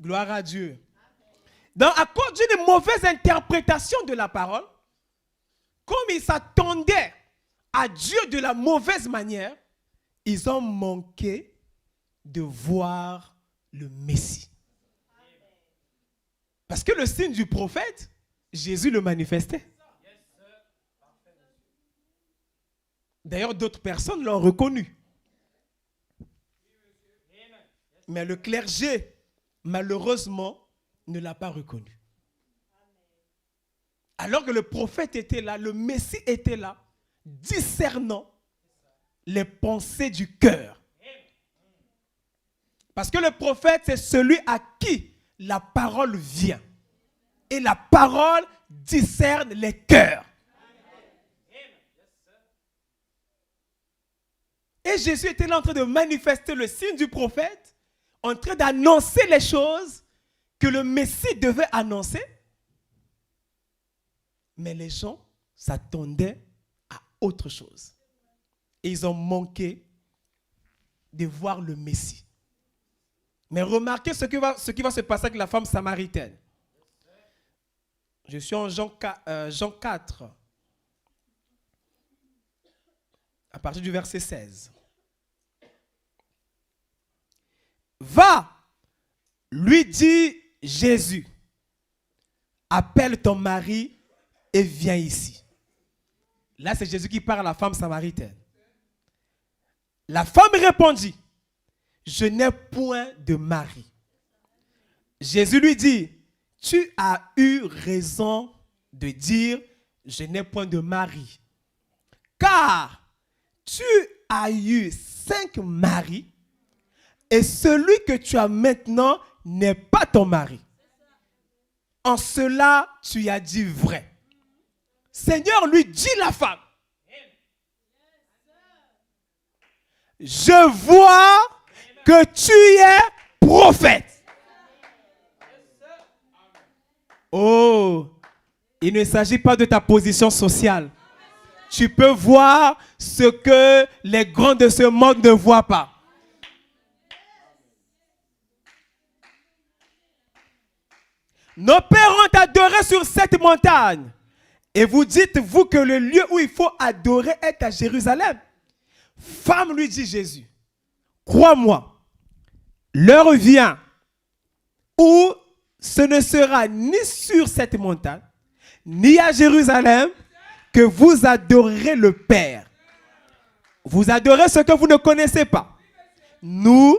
[SPEAKER 1] Gloire à Dieu. Donc, à cause d'une mauvaise interprétation de la parole, comme ils s'attendaient à Dieu de la mauvaise manière, ils ont manqué de voir le Messie. Parce que le signe du prophète, Jésus le manifestait. D'ailleurs, d'autres personnes l'ont reconnu. Mais le clergé, malheureusement, ne l'a pas reconnu. Alors que le prophète était là, le Messie était là, discernant les pensées du cœur. Parce que le prophète, c'est celui à qui la parole vient. Et la parole discerne les cœurs. Et Jésus était là en train de manifester le signe du prophète, en train d'annoncer les choses que le Messie devait annoncer. Mais les gens s'attendaient à autre chose. Et ils ont manqué de voir le Messie. Mais remarquez ce qui va se passer avec la femme samaritaine. Je suis en Jean 4, à partir du verset 16. Va, lui dit Jésus, appelle ton mari et viens ici. Là, c'est Jésus qui parle à la femme samaritaine. La femme répondit, je n'ai point de mari. Jésus lui dit, tu as eu raison de dire, je n'ai point de mari. Car tu as eu 5 maris et celui que tu as maintenant n'est pas ton mari. En cela, tu as dit vrai. Seigneur, lui dit la femme, je vois que tu es prophète. Oh, il ne s'agit pas de ta position sociale. tu peux voir ce que les grands de ce monde ne voient pas. Nos pères ont adoré sur cette montagne. Et vous dites, vous, que le lieu où il faut adorer est à Jérusalem. Femme, lui dit Jésus, crois-moi, l'heure vient où ce ne sera ni sur cette montagne, ni à Jérusalem, que vous adorerez le Père. Vous adorez ce que vous ne connaissez pas. Nous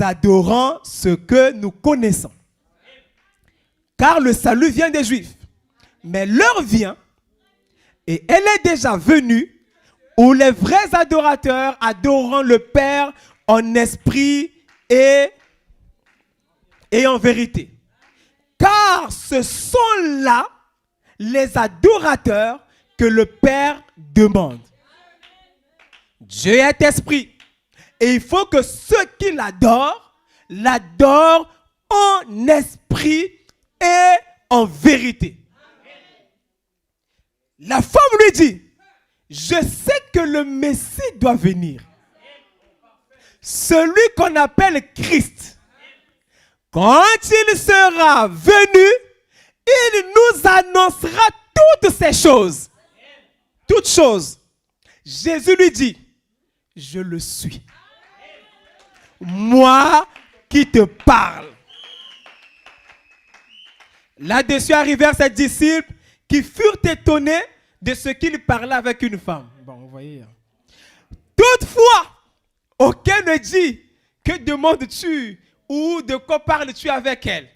[SPEAKER 1] adorons ce que nous connaissons. Car le salut vient des Juifs. Mais l'heure vient, et elle est déjà venue, où les vrais adorateurs adoreront le Père en esprit et en vérité. Car ce sont là les adorateurs que le Père demande. Dieu est esprit. Et il faut que ceux qui l'adorent en esprit et en vérité. La femme lui dit, je sais que le Messie doit venir. Celui qu'on appelle Christ. Quand il sera venu, il nous annoncera toutes ces choses. Toutes choses. Jésus lui dit, je le suis. Moi qui te parle. Là-dessus arrivèrent ses disciples qui furent étonnés de ce qu'il parlait avec une femme. Bon, vous voyez. Toutefois, aucun ne dit, que demandes-tu ou de quoi parles-tu avec elle?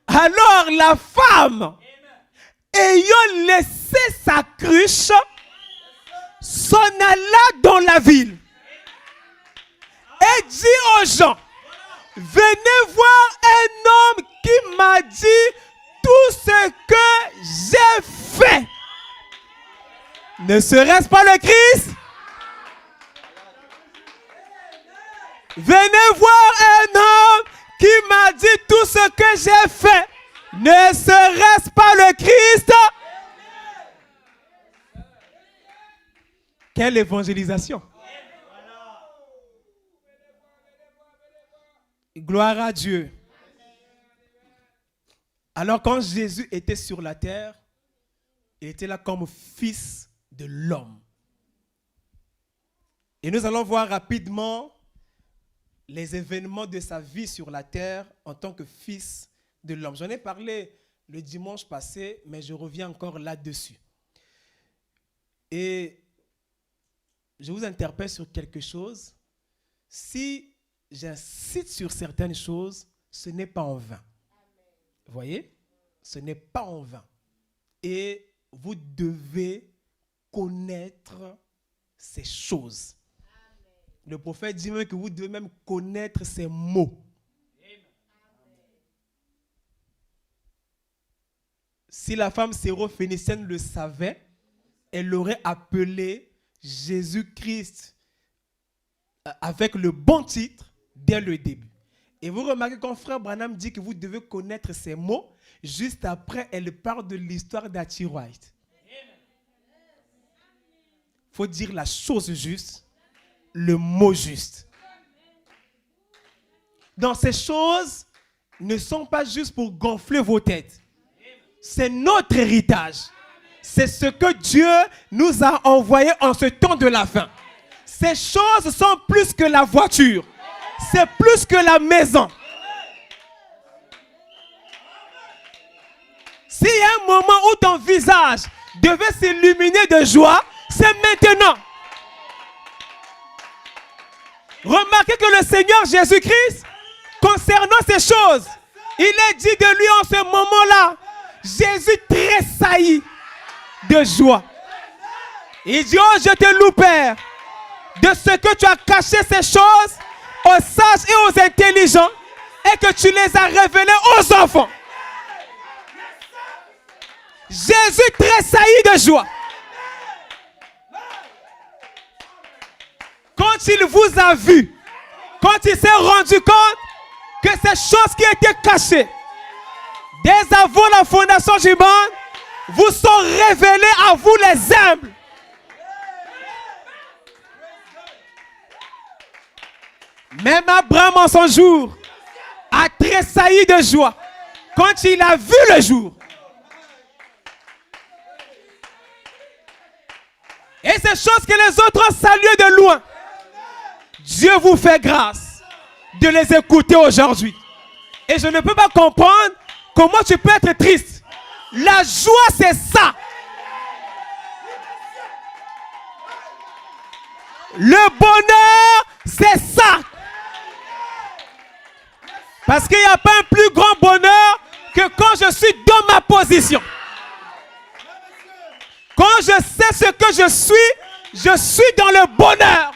[SPEAKER 1] Alors la femme, ayant laissé sa cruche, s'en alla dans la ville et dit aux gens, venez voir un homme qui m'a dit tout ce que j'ai fait. Ne serait-ce pas le Christ? Venez voir un homme qui m'a dit tout ce que j'ai fait. Ne serait-ce pas le Christ? Quelle évangélisation! Gloire à Dieu. Alors quand Jésus était sur la terre, il était là comme fils de l'homme. Et nous allons voir rapidement les événements de sa vie sur la terre en tant que fils de l'homme. J'en ai parlé le dimanche passé, mais je reviens encore là-dessus. Et je vous interpelle sur quelque chose. Si j'insiste sur certaines choses, ce n'est pas en vain. Vous voyez? Ce n'est pas en vain. Et vous devez connaître ces choses. Le prophète dit même que vous devez même connaître ces mots. Si la femme syrophénicienne le savait, elle l'aurait appelé Jésus-Christ avec le bon titre dès le début. Et vous remarquez quand frère Branham dit que vous devez connaître ces mots, juste après, elle parle de l'histoire d'Hattie Wright. Il faut dire la chose juste, le mot juste. Donc ces choses ne sont pas juste pour gonfler vos têtes. C'est notre héritage. C'est ce que Dieu nous a envoyé en ce temps de la fin. Ces choses sont plus que la voiture. C'est plus que la maison. S'il y a un moment où ton visage devait s'illuminer de joie, c'est maintenant. Remarquez que le Seigneur Jésus-Christ, concernant ces choses, il est dit de lui en ce moment-là, Jésus tressaillit de joie. Il dit, oh, je te loue, Père, de ce que tu as caché ces choses aux sages et aux intelligents et que tu les as révélées aux enfants. Jésus tressaillit de joie. Quand il vous a vu, quand il s'est rendu compte que ces choses qui étaient cachées dès avant la fondation du monde vous sont révélés à vous les humbles. Même Abraham en son jour a tressailli de joie quand il a vu le jour. Et ces choses que les autres ont saluées de loin, Dieu vous fait grâce de les écouter aujourd'hui. Et je ne peux pas comprendre comment tu peux être triste. La joie, c'est ça. Le bonheur, c'est ça. Parce qu'il n'y a pas un plus grand bonheur que quand je suis dans ma position. Quand je sais ce que je suis dans le bonheur.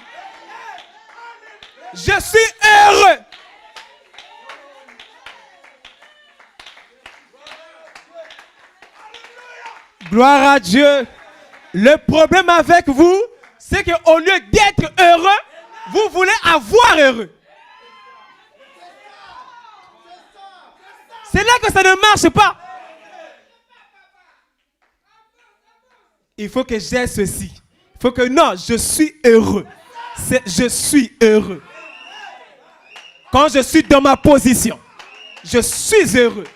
[SPEAKER 1] Je suis heureux. Gloire à Dieu. Le problème avec vous, c'est qu'au lieu d'être heureux, vous voulez avoir heureux. C'est là que ça ne marche pas. Il faut que j'aie ceci. Il faut que non, je suis heureux. Je suis heureux. Quand je suis dans ma position, je suis heureux.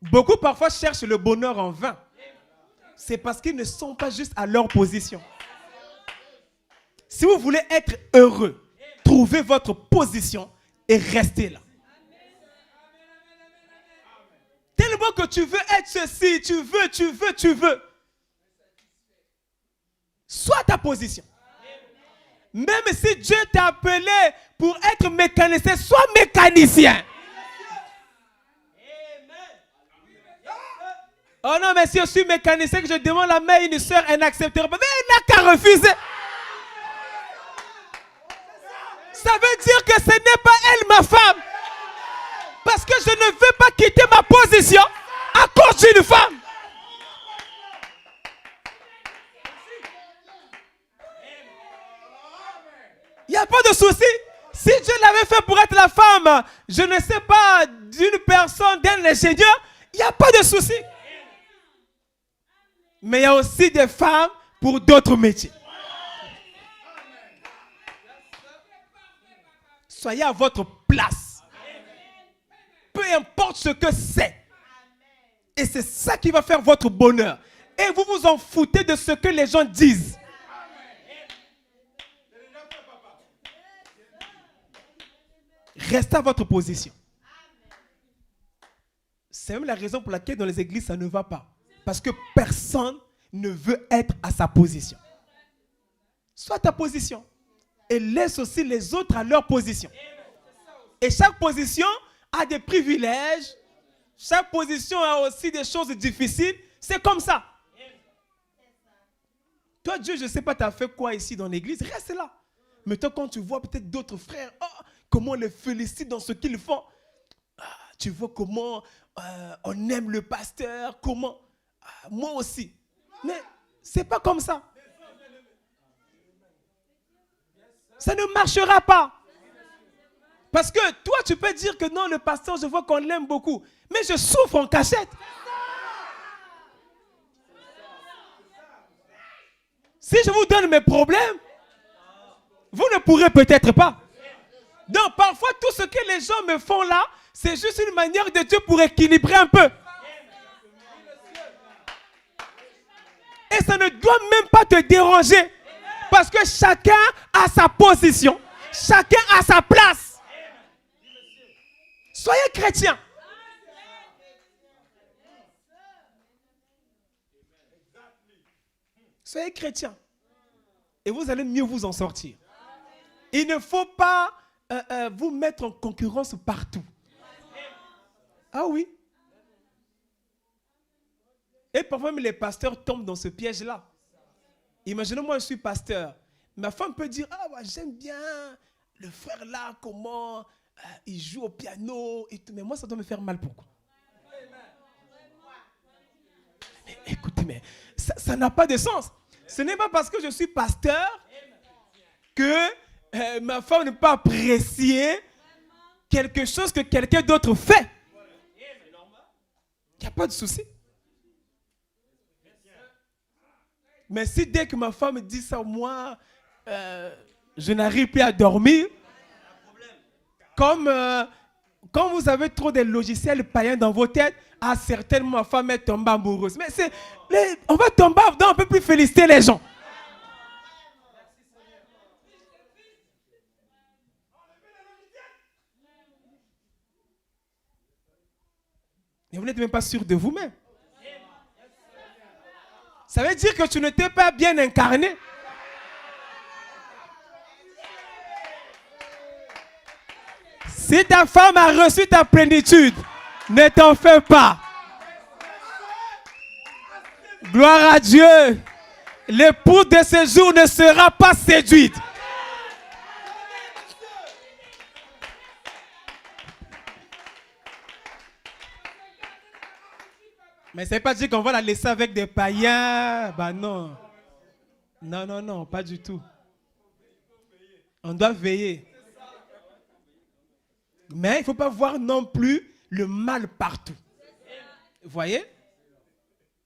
[SPEAKER 1] Beaucoup parfois cherchent le bonheur en vain. C'est parce qu'ils ne sont pas juste à leur position. Si vous voulez être heureux, trouvez votre position et restez là. Tellement que tu veux être ceci, tu veux. Sois ta position. Même si Dieu t'a appelé pour être mécanicien, sois mécanicien. Oh non, mais si je suis mécanicien, que je demande la main à une soeur, elle n'acceptera pas. Mais elle n'a qu'à refuser. Ça veut dire que ce n'est pas elle, ma femme. Parce que je ne veux pas quitter ma position à cause d'une femme. Il n'y a pas de souci. Si Dieu l'avait fait pour être la femme, je ne sais pas, d'une personne, d'un ingénieur, il n'y a pas de souci. Mais il y a aussi des femmes pour d'autres métiers. Soyez à votre place. Peu importe ce que c'est. Et c'est ça qui va faire votre bonheur. Et vous vous en foutez de ce que les gens disent. Restez à votre position. C'est même la raison pour laquelle dans les églises, ça ne va pas. Parce que personne ne veut être à sa position. Sois à ta position. Et laisse aussi les autres à leur position. Et chaque position a des privilèges. Chaque position a aussi des choses difficiles. C'est comme ça. Toi, Dieu, je ne sais pas, tu as fait quoi ici dans l'église. Reste là. Mais toi, quand tu vois peut-être d'autres frères, oh, comment on les félicite dans ce qu'ils font. Tu vois comment on aime le pasteur, comment... moi aussi. Mais ce n'est pas comme ça. Ça ne marchera pas. Parce que toi, tu peux dire que non, le pasteur, je vois qu'on l'aime beaucoup. Mais je souffre en cachette. Si je vous donne mes problèmes, vous ne pourrez peut-être pas. Donc parfois, tout ce que les gens me font là, c'est juste une manière de Dieu pour équilibrer un peu. Et ça ne doit même pas te déranger. Parce que chacun a sa position. Chacun a sa place. Soyez chrétiens. Soyez chrétiens. Et vous allez mieux vous en sortir. Il ne faut pas vous mettre en concurrence partout. Ah oui. Et parfois même les pasteurs tombent dans ce piège-là. Imaginez, moi je suis pasteur. Ma femme peut dire, ah ouais, j'aime bien le frère là, comment il joue au piano et tout. Mais moi ça doit me faire mal, pourquoi? Mais écoutez, mais ça n'a pas de sens. Ce n'est pas parce que je suis pasteur que ma femme ne peut pas apprécier quelque chose que quelqu'un d'autre fait. pas de souci. Mais si dès que ma femme dit ça, moi, je n'arrive plus à dormir, comme quand vous avez trop de logiciels païens dans vos têtes, certainement ma femme est tombée amoureuse. Mais on va tomber, on ne peut plus féliciter les gens. Et vous n'êtes même pas sûr de vous-même. Ça veut dire que tu ne t'es pas bien incarné. Si ta femme a reçu ta plénitude, ne t'en fais pas. Gloire à Dieu. L'épouse de ce jour ne sera pas séduite. Mais ce n'est pas dire qu'on va la laisser avec des païens. Ben non. Non, non, non, pas du tout. On doit veiller. Mais il ne faut pas voir non plus le mal partout. Vous voyez?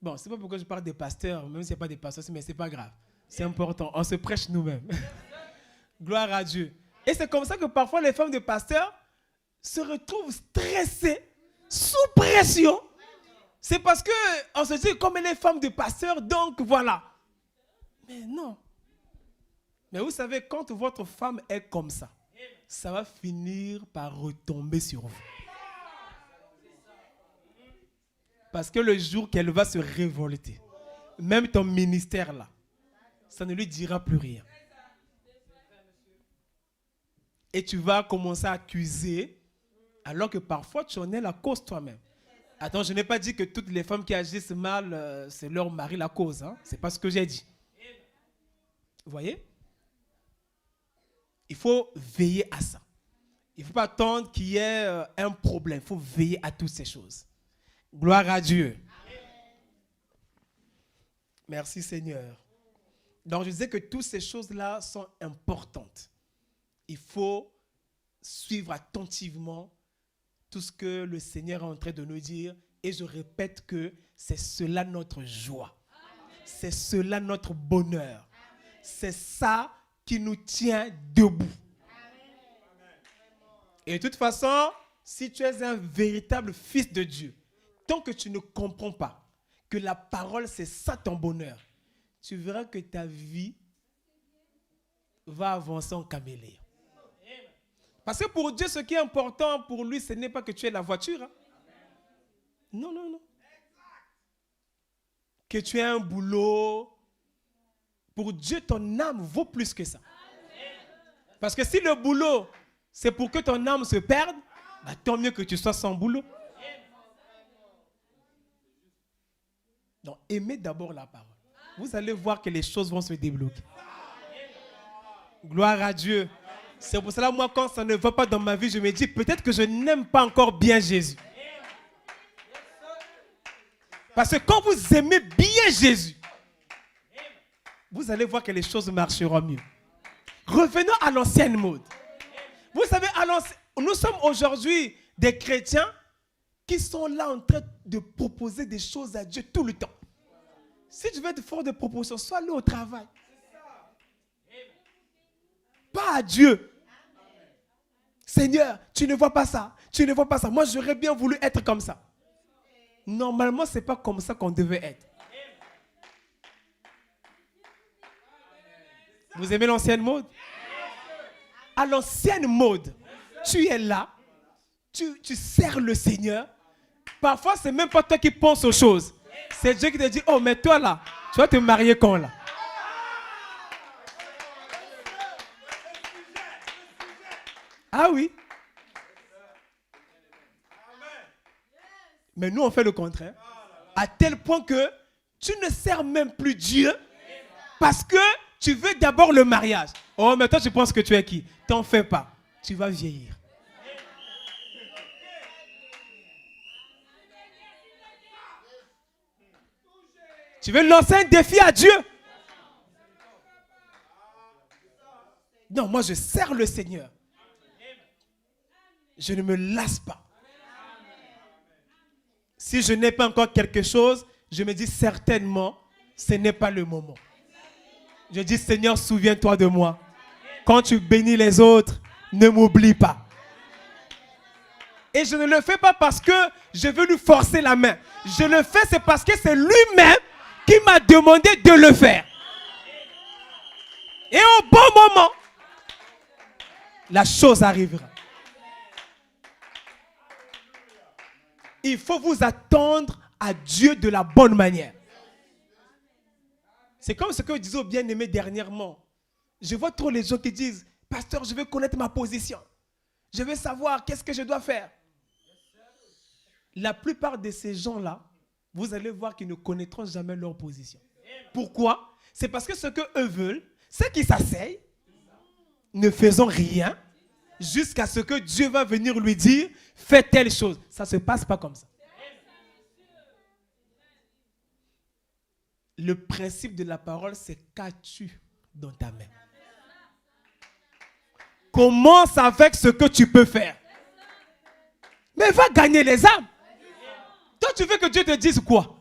[SPEAKER 1] Bon, c'est pas pourquoi je parle des pasteurs, même si ce n'est pas des pasteurs, mais ce n'est pas grave. C'est important. On se prêche nous-mêmes. Gloire à Dieu. Et c'est comme ça que parfois les femmes de pasteurs se retrouvent stressées, sous pression. C'est parce qu'on se dit, comme elle est femme de pasteur, donc voilà. Mais non. Mais vous savez, quand votre femme est comme ça va finir par retomber sur vous. Parce que le jour qu'elle va se révolter, même ton ministère là, ça ne lui dira plus rien. Et tu vas commencer à accuser, alors que parfois tu en es la cause toi-même. Attends, je n'ai pas dit que toutes les femmes qui agissent mal, c'est leur mari la cause. Hein? Ce n'est pas ce que j'ai dit. Vous voyez? Il faut veiller à ça. Il ne faut pas attendre qu'il y ait un problème. Il faut veiller à toutes ces choses. Gloire à Dieu. Merci Seigneur. Donc je disais que toutes ces choses-là sont importantes. Il faut suivre attentivement tout ce que le Seigneur est en train de nous dire. Et je répète que c'est cela notre joie. C'est cela notre bonheur. C'est ça qui nous tient debout. Et de toute façon, si tu es un véritable fils de Dieu, tant que tu ne comprends pas que la parole, c'est ça ton bonheur, tu verras que ta vie va avancer en caméléon. Parce que pour Dieu, ce qui est important pour lui, ce n'est pas que tu aies la voiture. Hein. Non, non, non. Que tu aies un boulot. Pour Dieu, ton âme vaut plus que ça. Parce que si le boulot, c'est pour que ton âme se perde, bah, tant mieux que tu sois sans boulot. Donc, aimez d'abord la parole. Vous allez voir que les choses vont se débloquer. Gloire à Dieu. C'est pour cela, moi, quand ça ne va pas dans ma vie, je me dis, peut-être que je n'aime pas encore bien Jésus. Parce que quand vous aimez bien Jésus, vous allez voir que les choses marcheront mieux. Revenons à l'ancienne mode. Vous savez, nous sommes aujourd'hui des chrétiens qui sont là en train de proposer des choses à Dieu tout le temps. Si tu veux être fort de proposition, sois allé au travail. Pas à Dieu. Seigneur, tu ne vois pas ça. Tu ne vois pas ça. Moi, j'aurais bien voulu être comme ça. Normalement, ce n'est pas comme ça qu'on devait être. Vous aimez l'ancienne mode? À l'ancienne mode, tu es là, tu sers le Seigneur. Parfois, ce n'est même pas toi qui penses aux choses. C'est Dieu qui te dit, oh, mais toi là, tu vas te marier quand là? Ah oui. Mais nous, on fait le contraire. À tel point que tu ne sers même plus Dieu parce que tu veux d'abord le mariage. Oh, mais toi, tu penses que tu es qui? T'en fais pas. Tu vas vieillir. Tu veux lancer un défi à Dieu? Non, moi, je sers le Seigneur. Je ne me lasse pas. Si je n'ai pas encore quelque chose, je me dis certainement, ce n'est pas le moment. Je dis, Seigneur, souviens-toi de moi. Quand tu bénis les autres, ne m'oublie pas. Et je ne le fais pas parce que je veux lui forcer la main. Je le fais, c'est parce que c'est lui-même qui m'a demandé de le faire. Et au bon moment, la chose arrivera. Il faut vous attendre à Dieu de la bonne manière. C'est comme ce que je disais au bien-aimé dernièrement. Je vois trop les gens qui disent, pasteur, je veux connaître ma position. Je veux savoir qu'est-ce que je dois faire. La plupart de ces gens-là, vous allez voir qu'ils ne connaîtront jamais leur position. Pourquoi? C'est parce que ce qu'eux veulent, c'est qu'ils s'asseyent, ne faisant rien, jusqu'à ce que Dieu va venir lui dire, fais telle chose. Ça ne se passe pas comme ça. Le principe de la parole, c'est qu'as-tu dans ta main? Commence avec ce que tu peux faire. Mais va gagner les âmes. Toi, tu veux que Dieu te dise quoi?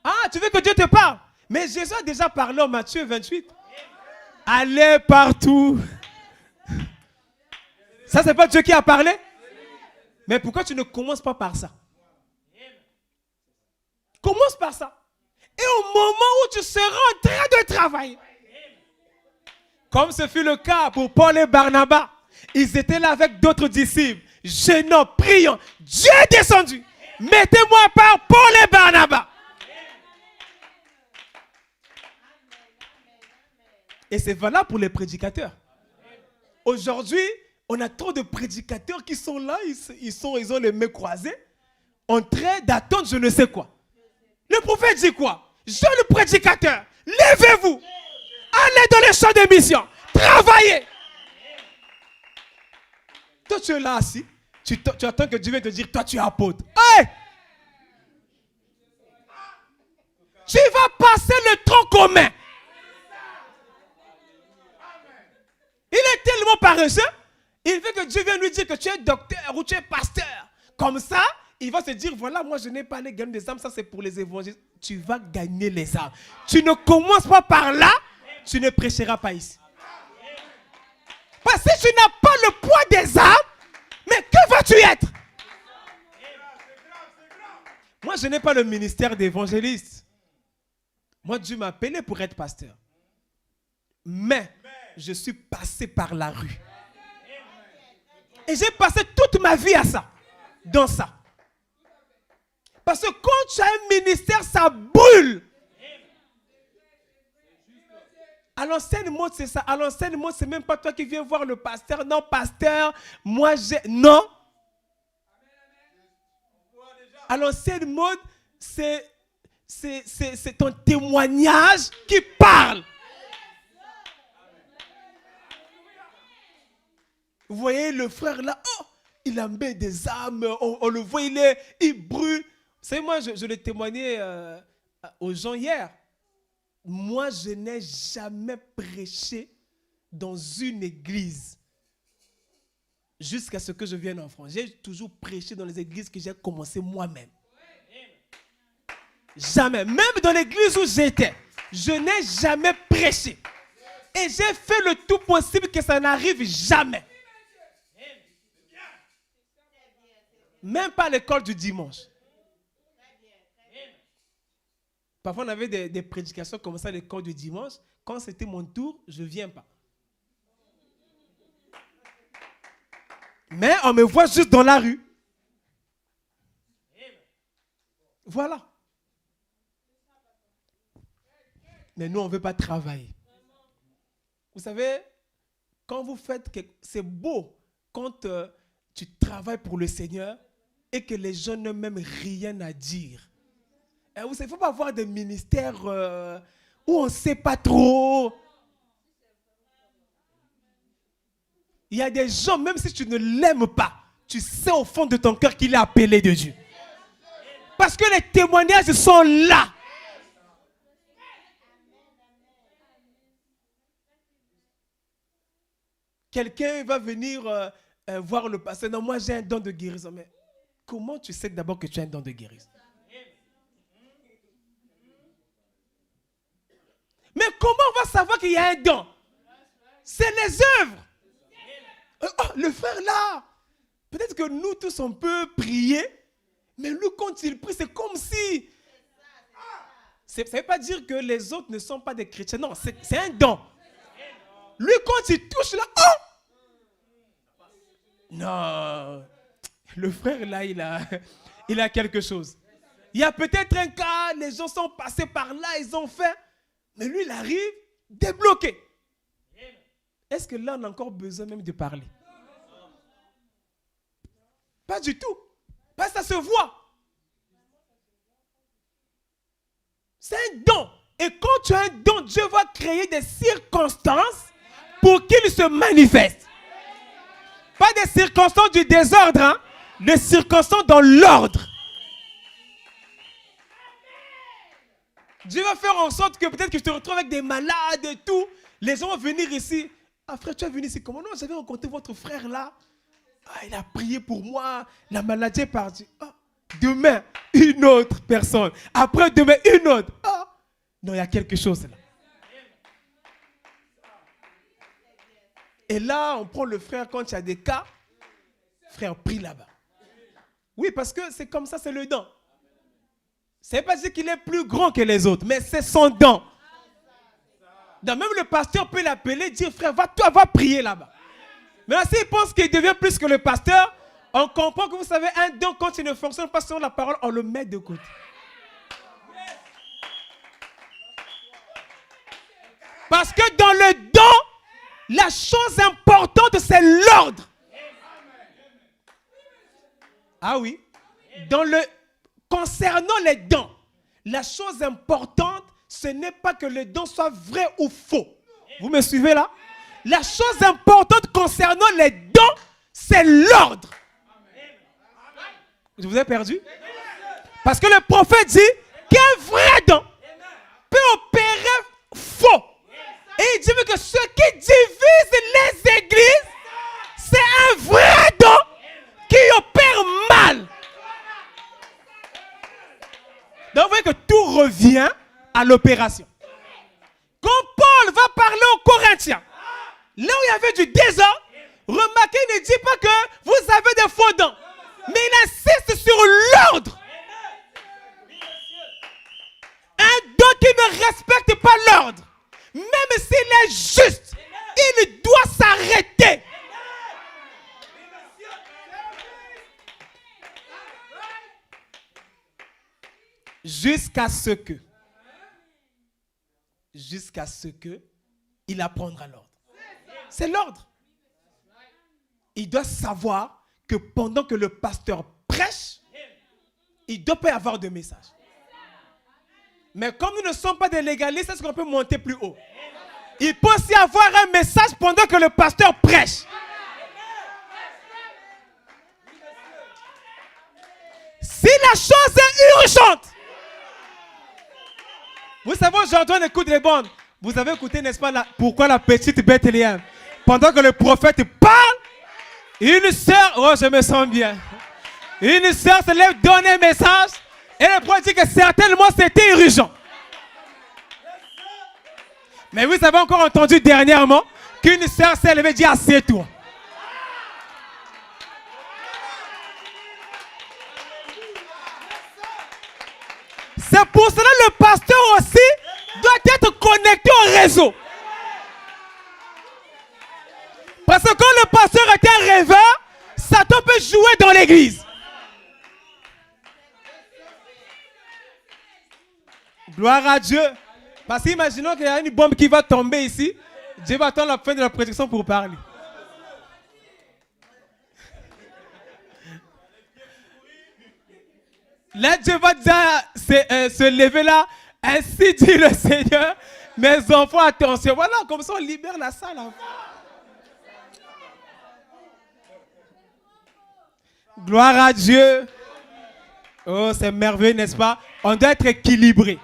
[SPEAKER 1] Ah, tu veux que Dieu te parle? Mais Jésus a déjà parlé en Matthieu 28. Allez partout. Ça, c'est pas Dieu qui a parlé? Mais pourquoi tu ne commences pas par ça? Commence par ça. Et au moment où tu seras en train de travailler, comme ce fut le cas pour Paul et Barnabas, ils étaient là avec d'autres disciples, jeûnant, priant. Dieu est descendu. Mettez-moi à part Paul et Barnabas. Et c'est valable pour les prédicateurs. Aujourd'hui, on a trop de prédicateurs qui sont là, ils ont les mains croisées, en train d'attendre je ne sais quoi. Le prophète dit quoi? Jeune prédicateur, levez-vous, allez dans les champs de mission, travaillez. Toi, tu es là assis, tu attends que Dieu vienne te dire, toi, tu es apôtre. Hey! Tu vas passer le tronc commun. Il est tellement paresseux, il veut que Dieu vienne lui dire que tu es docteur ou tu es pasteur. Comme ça, il va se dire, voilà, moi je n'ai pas les gagner des âmes, ça c'est pour les évangiles. Tu vas gagner les âmes. Tu ne commences pas par là, tu ne prêcheras pas ici. Parce que si tu n'as pas le poids des âmes, mais que vas-tu être? Moi je n'ai pas le ministère d'évangéliste. Moi Dieu m'a appelé pour être pasteur. Mais je suis passé par la rue. Et j'ai passé toute ma vie à ça, dans ça. Parce que quand tu as un ministère, ça brûle. À l'ancienne mode, c'est ça. À l'ancienne mode, c'est même pas toi qui viens voir le pasteur. Non, pasteur, moi j'ai... Non. À l'ancienne mode, c'est ton témoignage qui parle. Vous voyez le frère là, oh, il a mis des âmes, on le voit, il brûle. Vous savez, moi, je l'ai témoigné aux gens hier. Moi, je n'ai jamais prêché dans une église jusqu'à ce que je vienne en France. J'ai toujours prêché dans les églises que j'ai commencé moi-même. Jamais. Même dans l'église où j'étais, je n'ai jamais prêché. Et j'ai fait le tout possible que ça n'arrive jamais. Même pas à l'école du dimanche. Parfois, on avait des prédications comme ça à l'école du dimanche. Quand c'était mon tour, je ne viens pas. Mais on me voit juste dans la rue. Voilà. Mais nous, on ne veut pas travailler. Vous savez, quand vous faites c'est beau quand tu travailles pour le Seigneur et que les gens n'ont même rien à dire. Et vous savez, il ne faut pas avoir des ministères où on ne sait pas trop. Il y a des gens, même si tu ne l'aimes pas, tu sais au fond de ton cœur qu'il est appelé de Dieu. Parce que les témoignages sont là. Quelqu'un va venir voir le pasteur. Non, moi j'ai un don de guérison. Mais comment tu sais d'abord que tu as un don de guérison? Mais comment on va savoir qu'il y a un don? C'est les œuvres. Le frère là, peut-être que nous tous on peut prier, mais lui quand il prie, c'est comme si... Ça ne veut pas dire que les autres ne sont pas des chrétiens. Non, c'est un don. Lui quand il touche là, non, le frère là, il a quelque chose. Il y a peut-être un cas, les gens sont passés par là, ils ont fait, mais lui il arrive débloqué. Est-ce que là on a encore besoin même de parler? Pas du tout. Parce que ça se voit. C'est un don. Et quand tu as un don, Dieu va créer des circonstances pour qu'il se manifeste. Pas des circonstances du désordre, hein? Des circonstances dans l'ordre. Dieu va faire en sorte que peut-être que je te retrouve avec des malades et tout. Les gens vont venir ici. Ah frère, tu es venu ici comment? Non, j'avais rencontré votre frère là. Ah, il a prié pour moi. La maladie est partie. Ah, demain, une autre personne. Après demain, une autre. Ah, non, il y a quelque chose là. Et là, on prend le frère quand il y a des cas. Frère, prie là-bas. Oui, parce que c'est comme ça, c'est le don. Ça ne veut pas dire qu'il est plus grand que les autres, mais c'est son don. Donc même le pasteur peut l'appeler, dire frère, toi, va prier là-bas. Mais s'il pense qu'il devient plus que le pasteur, on comprend que vous savez, un don, quand il ne fonctionne pas selon la parole, on le met de côté. Parce que dans le don, la chose importante, c'est l'ordre. Ah oui. Concernant les dons, la chose importante, ce n'est pas que le don soit vrai ou faux. Vous me suivez là? La chose importante concernant les dons, c'est l'ordre. Je vous ai perdu? Parce que le prophète dit qu'un vrai don peut opérer faux. Et il dit que ce qui divise les églises, c'est un vrai don qui opère mal. Donc vous voyez que tout revient à l'opération. Quand Paul va parler aux Corinthiens, là où il y avait du désordre, remarquez, il ne dit pas que vous avez des faux dons, mais il insiste sur l'ordre. Un don qui ne respecte pas l'ordre, même s'il est juste, il doit s'arrêter. Jusqu'à ce que il apprendra l'ordre. C'est l'ordre. Il doit savoir que pendant que le pasteur prêche, il doit pas y avoir de message. Mais comme nous ne sommes pas des légalistes, est-ce qu'on peut monter plus haut? Il peut aussi avoir un message pendant que le pasteur prêche. Si la chose est urgente, vous savez, aujourd'hui, on écoute les bandes. Vous avez écouté, n'est-ce pas, pourquoi la petite Bethléem? Pendant que le prophète parle, une sœur, oh, je me sens bien. Une sœur se lève, donne un message, et le prophète dit que certainement c'était urgent. Mais vous avez encore entendu dernièrement qu'une sœur s'est levée et dit, assieds-toi. C'est pour cela que le pasteur aussi doit être connecté au réseau. Parce que quand le pasteur est un rêveur, Satan peut jouer dans l'église. Gloire à Dieu. Parce qu'imaginons qu'il y a une bombe qui va tomber ici. Dieu va attendre la fin de la prédiction pour parler. Là, Dieu va déjà se lever là. Ainsi dit le Seigneur. Mes enfants, attention. Voilà, comme ça on libère la salle. Gloire à Dieu. Oh, c'est merveilleux, n'est-ce pas? On doit être équilibré.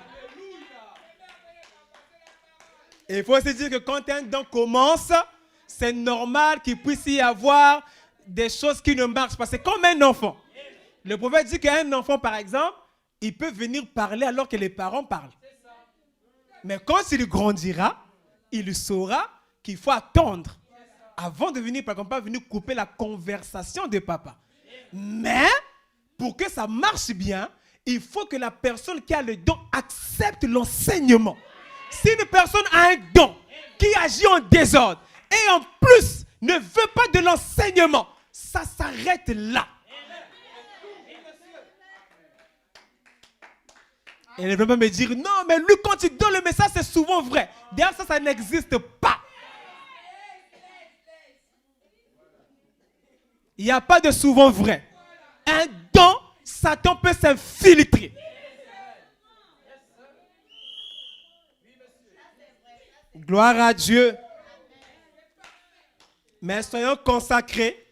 [SPEAKER 1] Et il faut aussi dire que quand un don commence, c'est normal qu'il puisse y avoir des choses qui ne marchent pas. C'est comme un enfant. Le prophète dit qu'un enfant, par exemple, il peut venir parler alors que les parents parlent. Mais quand il grandira, il saura qu'il faut attendre avant de venir, par exemple, pas venir couper la conversation de papa. Mais pour que ça marche bien, il faut que la personne qui a le don accepte l'enseignement. Si une personne a un don qui agit en désordre et en plus ne veut pas de l'enseignement, ça s'arrête là. Et elle ne veut pas me dire, non, mais lui, quand il donne le message, c'est souvent vrai. D'ailleurs, ça n'existe pas. Il n'y a pas de souvent vrai. Un don, Satan peut s'infiltrer. Gloire à Dieu. Mais soyons consacrés.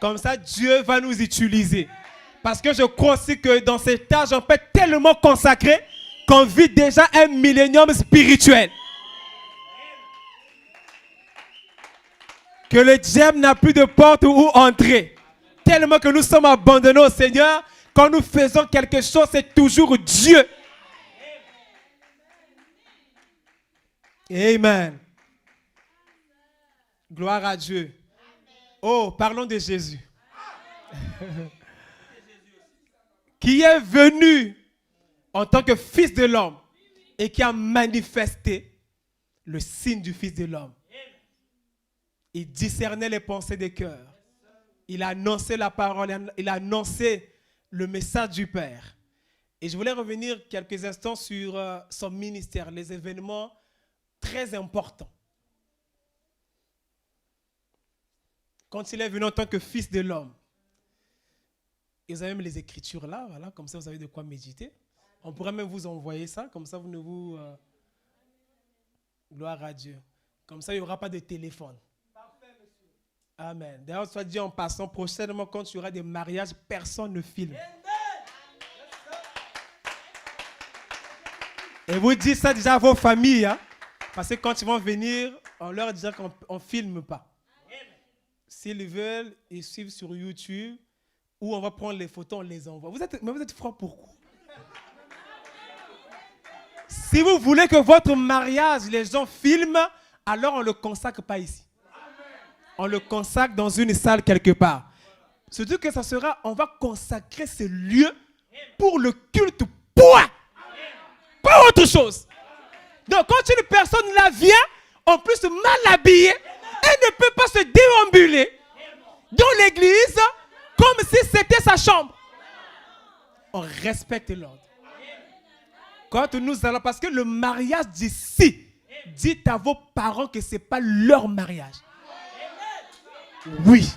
[SPEAKER 1] Comme ça, Dieu va nous utiliser. Parce que je crois aussi que dans cet âge, on peut être tellement consacré qu'on vit déjà un millénium spirituel. Que le diable n'a plus de porte où entrer. Tellement que nous sommes abandonnés au Seigneur. Quand nous faisons quelque chose, c'est toujours Dieu. Amen. Gloire à Dieu. Oh, parlons de Jésus. Qui est venu en tant que fils de l'homme et qui a manifesté le signe du fils de l'homme. Il discernait les pensées des cœurs. Il a annoncé la parole, il a annoncé le message du Père. Et je voulais revenir quelques instants sur son ministère, les événements très importants. Quand il est venu en tant que fils de l'homme, et vous avez même les Écritures là, voilà, comme ça vous avez de quoi méditer. On pourrait même vous envoyer ça, comme ça vous ne vous... Gloire à Dieu. Comme ça il n'y aura pas de téléphone. Parfait, monsieur. Amen. D'ailleurs, soit dit en passant, prochainement, quand il y aura des mariages, personne ne filme. Et vous dites ça déjà à vos familles, hein? Parce que quand ils vont venir, on leur dira qu'on ne filme pas. S'ils veulent, ils suivent sur YouTube, ou on va prendre les photos, on les envoie. Mais vous êtes froid pourquoi? Si vous voulez que votre mariage, les gens filment, alors on ne le consacre pas ici. On le consacre dans une salle quelque part. Surtout que ça sera, on va consacrer ce lieu pour le culte, point. Pas autre chose. Donc quand une personne là vient, en plus mal habillée, elle ne peut pas se déambuler dans l'église comme si c'était sa chambre. On respecte l'ordre. Quand nous allons, parce que le mariage d'ici, dites à vos parents que ce n'est pas leur mariage. Oui.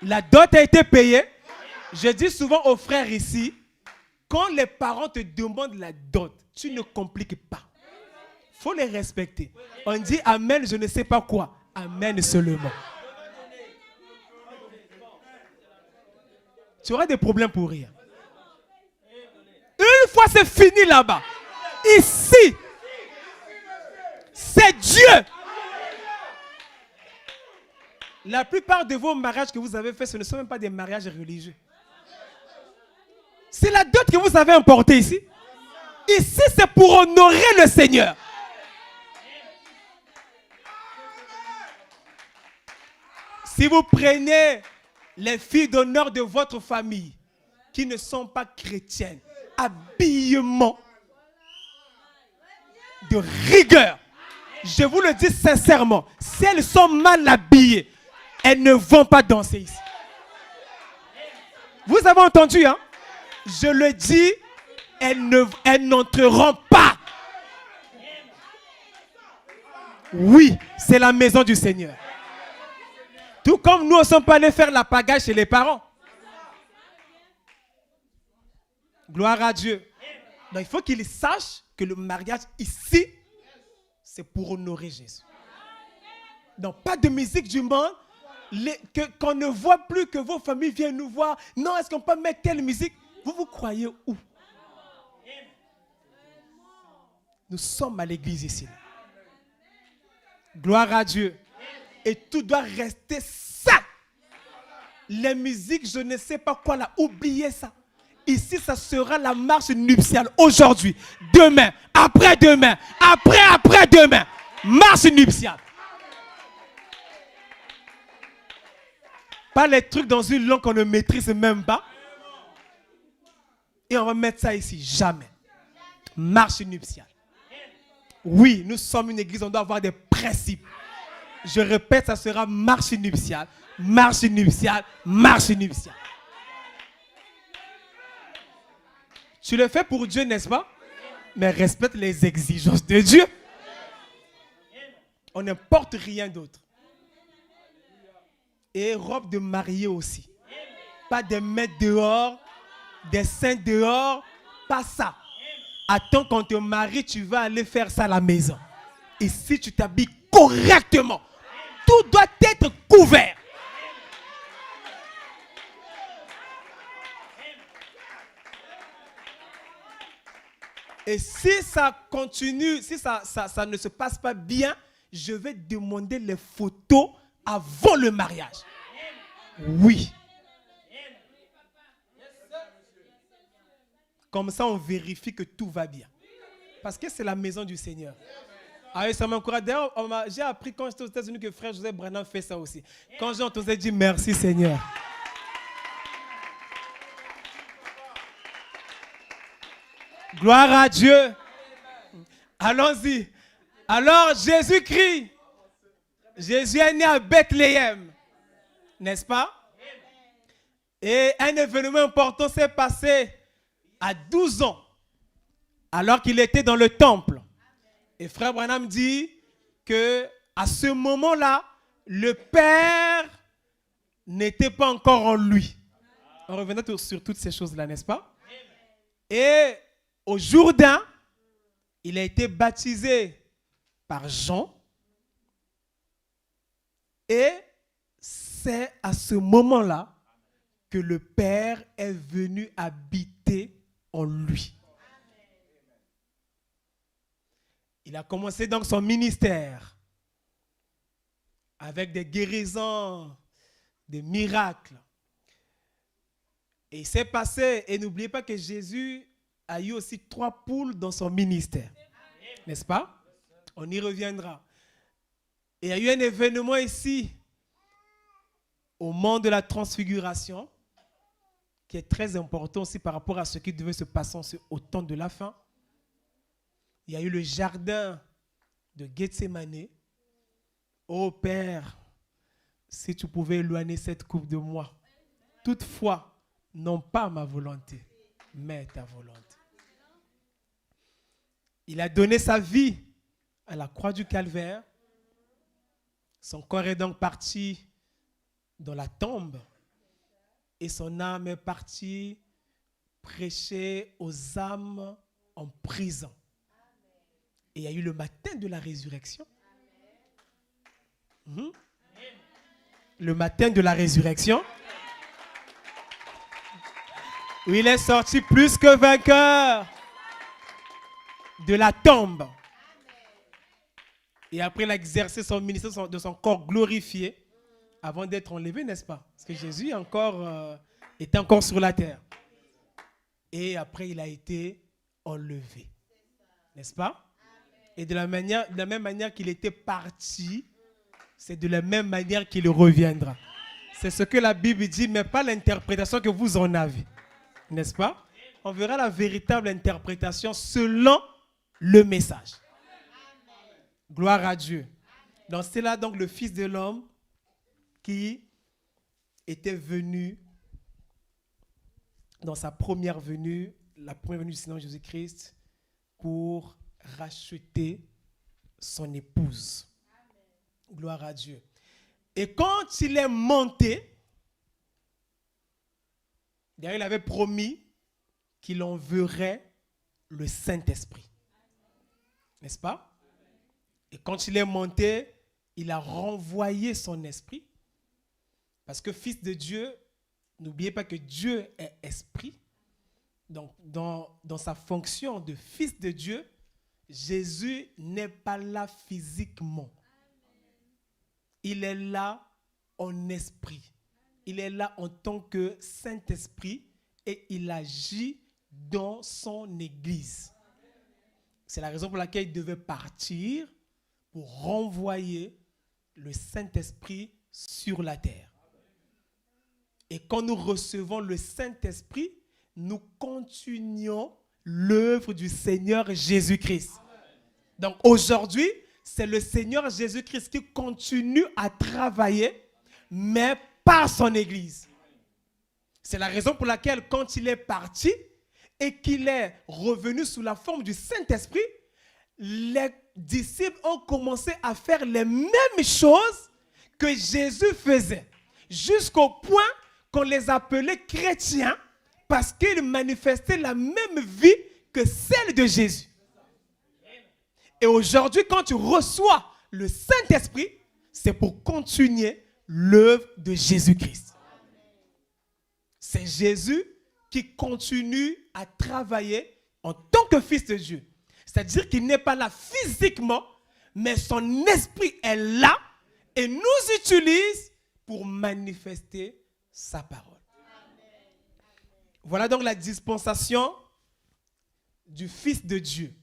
[SPEAKER 1] La dot a été payée. Je dis souvent aux frères ici, quand les parents te demandent la dot, tu ne compliques pas. Il faut les respecter. On dit amen, je ne sais pas quoi. Amen seulement. Tu auras des problèmes pour rien. Une fois c'est fini là-bas. Ici, c'est Dieu. La plupart de vos mariages que vous avez faits, ce ne sont même pas des mariages religieux. C'est la dot que vous avez emportée ici. Ici, c'est pour honorer le Seigneur. Si vous prenez les filles d'honneur de votre famille qui ne sont pas chrétiennes, habillement de rigueur, je vous le dis sincèrement, si elles sont mal habillées, elles ne vont pas danser ici. Vous avez entendu, hein? Je le dis, elles n'entreront pas. Oui, c'est la maison du Seigneur. Tout comme nous ne sommes pas allés faire la pagaille chez les parents. Gloire à Dieu. Donc il faut qu'ils sachent que le mariage ici, c'est pour honorer Jésus. Donc pas de musique du monde, qu'on ne voit plus que vos familles viennent nous voir. Non, est-ce qu'on peut mettre telle musique? Vous croyez où? Nous sommes à l'église ici. Gloire à Dieu. Et tout doit rester ça. Les musiques, je ne sais pas quoi là, oubliez ça. Ici, ça sera la marche nuptiale. Aujourd'hui, demain, après-demain, après-demain. Marche nuptiale. Pas les trucs dans une langue qu'on ne maîtrise même pas. Et on va mettre ça ici. Jamais. Marche nuptiale. Oui, nous sommes une église, on doit avoir des principes. Je répète, ça sera marche nuptiale. Marche nuptiale. Marche nuptiale. Tu le fais pour Dieu, n'est-ce pas? Mais respecte les exigences de Dieu. On n'importe rien d'autre. Et robe de mariée aussi. Pas des maîtres dehors, des saints dehors, pas ça. Attends, quand tu te maries, tu vas aller faire ça à la maison. Et si tu t'habilles correctement, tout doit être couvert. Et si ça continue, si ça ne se passe pas bien, je vais demander les photos avant le mariage. Oui. Comme ça, on vérifie que tout va bien. Parce que c'est la maison du Seigneur. Ah oui, ça m'encourage. D'ailleurs, j'ai appris quand j'étais aux États-Unis que frère Joseph Branham fait ça aussi. Quand j'ai entendu dire merci Seigneur. Gloire à Dieu. Allons-y. Alors, Jésus-Christ. Jésus est né à Bethléem. N'est-ce pas? Et un événement important s'est passé à 12 ans. Alors qu'il était dans le temple. Et frère Branham dit que à ce moment-là, le Père n'était pas encore en lui. On revenait sur toutes ces choses-là, n'est-ce pas? Et au Jourdain, il a été baptisé par Jean. Et c'est à ce moment-là que le Père est venu habiter en lui. Il a commencé donc son ministère avec des guérisons, des miracles. Et il s'est passé, et n'oubliez pas que Jésus a eu aussi 3 poules dans son ministère. N'est-ce pas? On y reviendra. Et il y a eu un événement ici, au mont de la transfiguration, qui est très important aussi par rapport à ce qui devait se passer au temps de la fin. Il y a eu le jardin de Gethsémane. Ô Père, si tu pouvais éloigner cette coupe de moi. Toutefois, non pas ma volonté, mais ta volonté. Il a donné sa vie à la croix du Calvaire. Son corps est donc parti dans la tombe. Et son âme est partie prêcher aux âmes en prison. Et il y a eu le matin de la résurrection. Le matin de la résurrection. Où il est sorti plus que vainqueur de la tombe. Et après, il a exercé son ministère de son corps glorifié avant d'être enlevé, n'est-ce pas? Parce que Jésus était encore sur la terre. Et après, il a été enlevé. N'est-ce pas? Et de la même manière qu'il était parti, c'est de la même manière qu'il reviendra. C'est ce que la Bible dit, mais pas l'interprétation que vous en avez. N'est-ce pas? On verra la véritable interprétation selon le message. Gloire à Dieu. Donc c'est là donc le Fils de l'homme qui était venu dans sa première venue, la première venue du Seigneur Jésus-Christ, pour racheter son épouse. Gloire à Dieu. Et quand il est monté, d'ailleurs il avait promis qu'il enverrait le Saint-Esprit. N'est-ce pas? Et quand il est monté, il a renvoyé son esprit. Parce que Fils de Dieu, n'oubliez pas que Dieu est esprit. Donc, dans sa fonction de Fils de Dieu, Jésus n'est pas là physiquement. Il est là en esprit. Il est là en tant que Saint-Esprit et il agit dans son Église. C'est la raison pour laquelle il devait partir pour renvoyer le Saint-Esprit sur la terre. Et quand nous recevons le Saint-Esprit, nous continuons l'œuvre du Seigneur Jésus-Christ. Donc aujourd'hui, c'est le Seigneur Jésus-Christ qui continue à travailler, mais par son Église. C'est la raison pour laquelle quand il est parti et qu'il est revenu sous la forme du Saint-Esprit, les disciples ont commencé à faire les mêmes choses que Jésus faisait, jusqu'au point qu'on les appelait chrétiens parce qu'ils manifestaient la même vie que celle de Jésus. Et aujourd'hui, quand tu reçois le Saint-Esprit, c'est pour continuer l'œuvre de Jésus-Christ. C'est Jésus qui continue à travailler en tant que Fils de Dieu. C'est-à-dire qu'il n'est pas là physiquement, mais son esprit est là et nous utilise pour manifester sa parole. Voilà donc la dispensation du Fils de Dieu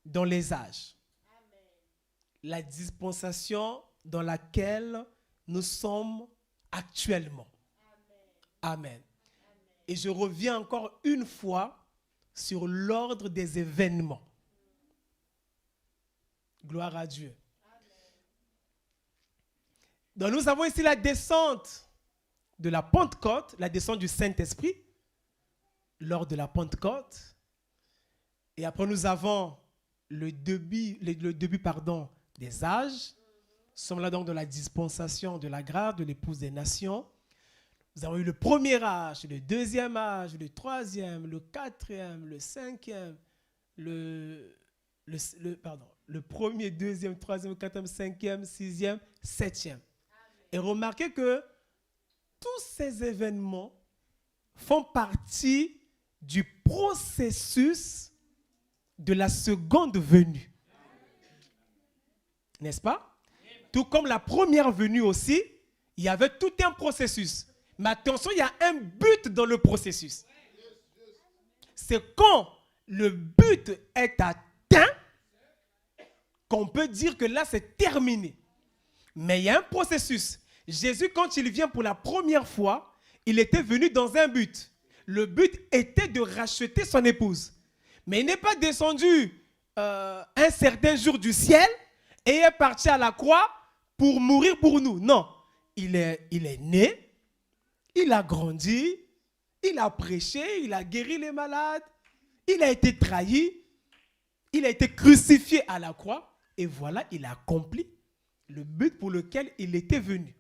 [SPEAKER 1] dans les âges. La dispensation dans laquelle nous sommes actuellement. Amen. Et je reviens encore une fois sur l'ordre des événements. Gloire à Dieu. Donc nous avons ici la descente de la Pentecôte, la descente du Saint-Esprit lors de la Pentecôte. Et après nous avons le début des âges. Nous sommes là donc dans la dispensation de la grâce de l'épouse des nations. Nous avons eu le premier âge, le deuxième âge, le troisième, le quatrième, le cinquième, le premier, deuxième, troisième, quatrième, cinquième, sixième, septième. Et remarquez que tous ces événements font partie du processus de la seconde venue. N'est-ce pas? Tout comme la première venue aussi, il y avait tout un processus. Mais attention, il y a un but dans le processus. C'est quand le but est atteint qu'on peut dire que là, c'est terminé. Mais il y a un processus. Jésus, quand il vient pour la première fois, il était venu dans un but. Le but était de racheter son épouse. Mais il n'est pas descendu un certain jour du ciel et est parti à la croix pour mourir pour nous. Non, il est né. Il a grandi, il a prêché, il a guéri les malades, il a été trahi, il a été crucifié à la croix et voilà, il a accompli le but pour lequel il était venu.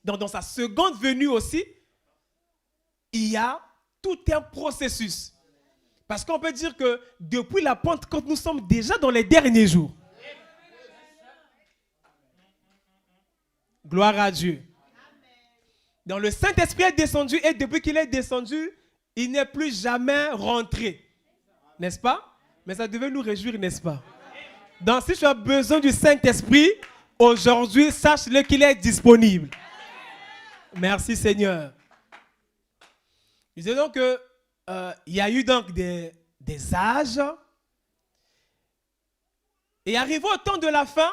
[SPEAKER 1] Donc dans sa seconde venue aussi, il y a tout un processus. Parce qu'on peut dire que depuis la Pentecôte, nous sommes déjà dans les derniers jours. Gloire à Dieu. Donc le Saint-Esprit est descendu et depuis qu'il est descendu, il n'est plus jamais rentré. N'est-ce pas? Mais ça devait nous réjouir, n'est-ce pas? Donc si tu as besoin du Saint-Esprit, aujourd'hui, sache-le qu'il est disponible. Merci Seigneur. Je disais donc qu'il y a eu donc des âges. Et arrivé au temps de la fin,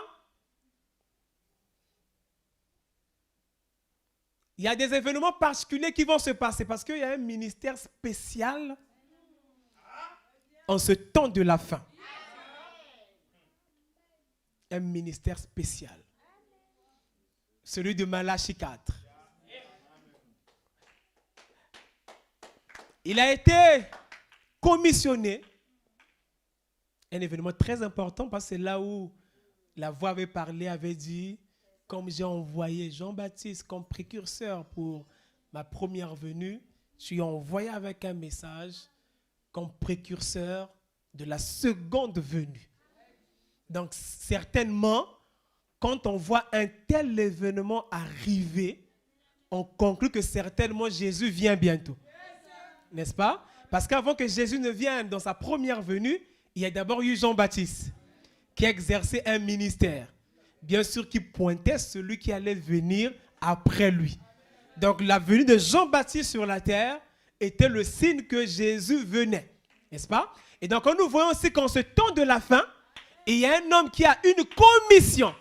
[SPEAKER 1] il y a des événements particuliers qui vont se passer parce qu'il y a un ministère spécial en ce temps de la fin. Un ministère spécial. Celui de Malachie 4. Il a été commissionné. Un événement très important parce que c'est là où la voix avait parlé, avait dit, comme j'ai envoyé Jean-Baptiste comme précurseur pour ma première venue, je suis envoyé avec un message comme précurseur de la seconde venue. Donc certainement, quand on voit un tel événement arriver, on conclut que certainement Jésus vient bientôt. N'est-ce pas? Parce qu'avant que Jésus ne vienne dans sa première venue, il y a d'abord eu Jean-Baptiste qui a exercé un ministère. Bien sûr qui pointait celui qui allait venir après lui. Donc la venue de Jean-Baptiste sur la terre était le signe que Jésus venait. N'est-ce pas? Et donc, nous voyons aussi qu'en ce temps de la fin, il y a un homme qui a une commission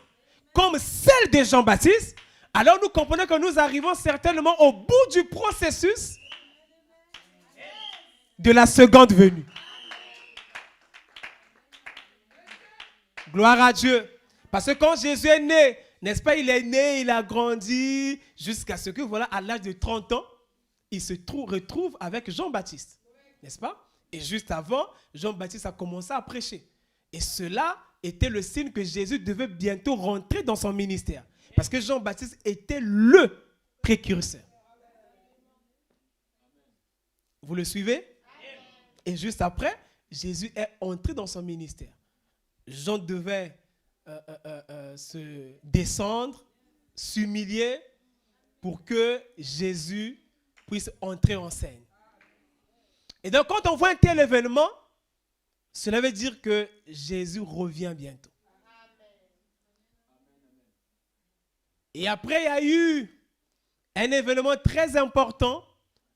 [SPEAKER 1] comme celle de Jean-Baptiste. Alors, nous comprenons que nous arrivons certainement au bout du processus de la seconde venue. Gloire à Dieu. Parce que quand Jésus est né, n'est-ce pas, il est né, il a grandi, jusqu'à ce que, voilà, à l'âge de 30 ans, il se retrouve avec Jean-Baptiste. N'est-ce pas? Et juste avant, Jean-Baptiste a commencé à prêcher. Et cela était le signe que Jésus devait bientôt rentrer dans son ministère. Parce que Jean-Baptiste était le précurseur. Vous le suivez? Et juste après, Jésus est entré dans son ministère. Jean devait se descendre, s'humilier pour que Jésus puisse entrer en scène. Et donc, quand on voit un tel événement, cela veut dire que Jésus revient bientôt. Et après, il y a eu un événement très important,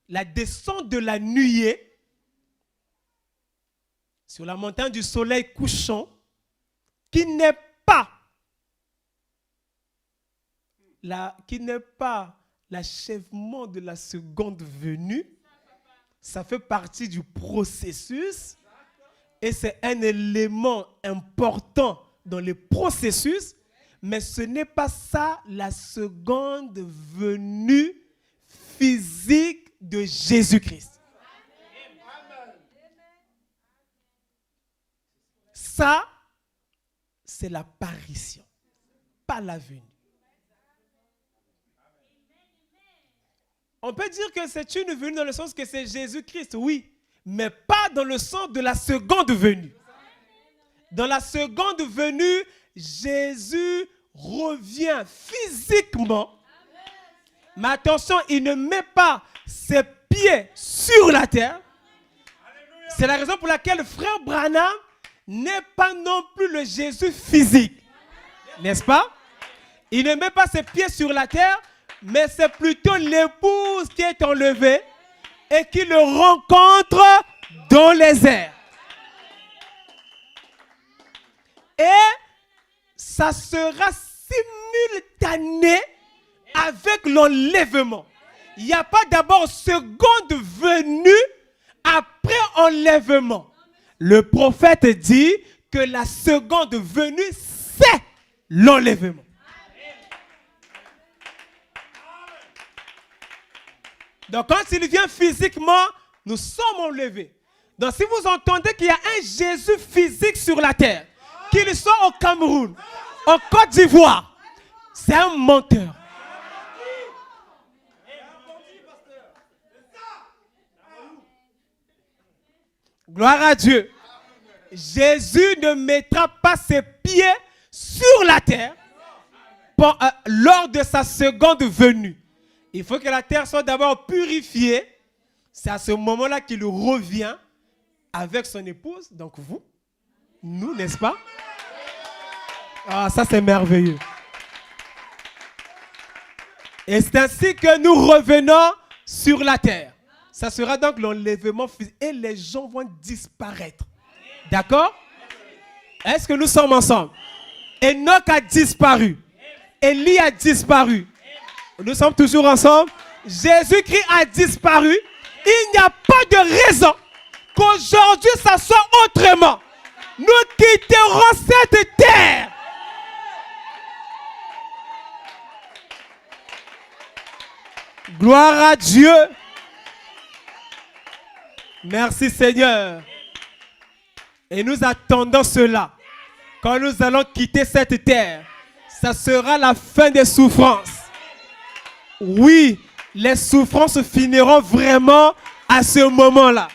[SPEAKER 1] la descente de la nuée sur la montagne du soleil couchant, qui n'est pas l'achèvement de la seconde venue. Ça fait partie du processus et c'est un élément important dans le processus, mais ce n'est pas ça la seconde venue physique de Jésus-Christ. Ça, c'est l'apparition, pas la venue. On peut dire que c'est une venue dans le sens que c'est Jésus-Christ, oui, mais pas dans le sens de la seconde venue. Dans la seconde venue, Jésus revient physiquement. Mais attention, il ne met pas ses pieds sur la terre. C'est la raison pour laquelle frère Branham n'est pas non plus le Jésus physique. N'est-ce pas? Il ne met pas ses pieds sur la terre, mais c'est plutôt l'épouse qui est enlevée et qui le rencontre dans les airs. Et ça sera simultané avec l'enlèvement. Il n'y a pas d'abord seconde venue après enlèvement. Le prophète dit que la seconde venue, c'est l'enlèvement. Donc quand il vient physiquement, nous sommes enlevés. Donc si vous entendez qu'il y a un Jésus physique sur la terre, qu'il soit au Cameroun, en Côte d'Ivoire, c'est un menteur. Gloire à Dieu. Jésus ne mettra pas ses pieds sur la terre lors de sa seconde venue. Il faut que la terre soit d'abord purifiée. C'est à ce moment-là qu'il revient avec son épouse, donc vous, nous, n'est-ce pas? Ah, ça c'est merveilleux. Et c'est ainsi que nous revenons sur la terre. Ça sera donc l'enlèvement physique et les gens vont disparaître. D'accord? Est-ce que nous sommes ensemble? Enoch a disparu. Élie a disparu. Nous sommes toujours ensemble. Jésus-Christ a disparu. Il n'y a pas de raison qu'aujourd'hui ça soit autrement. Nous quitterons cette terre. Gloire à Dieu. Merci Seigneur. Et nous attendons cela. Quand nous allons quitter cette terre, ça sera la fin des souffrances. Oui, les souffrances finiront vraiment à ce moment-là.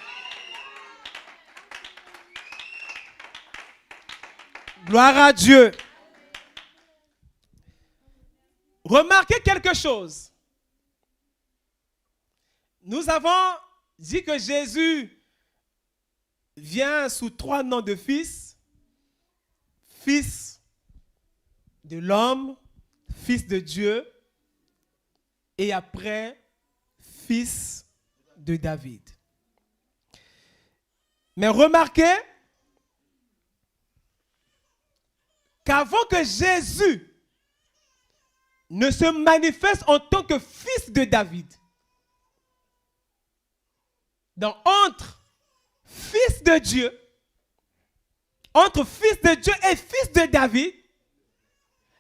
[SPEAKER 1] Gloire à Dieu. Remarquez quelque chose. Nous avons dit que Jésus vient sous 3 noms de fils. Fils de l'homme, fils de Dieu, et après, fils de David. Mais remarquez qu'avant que Jésus ne se manifeste en tant que fils de David, donc entre fils de Dieu et fils de David,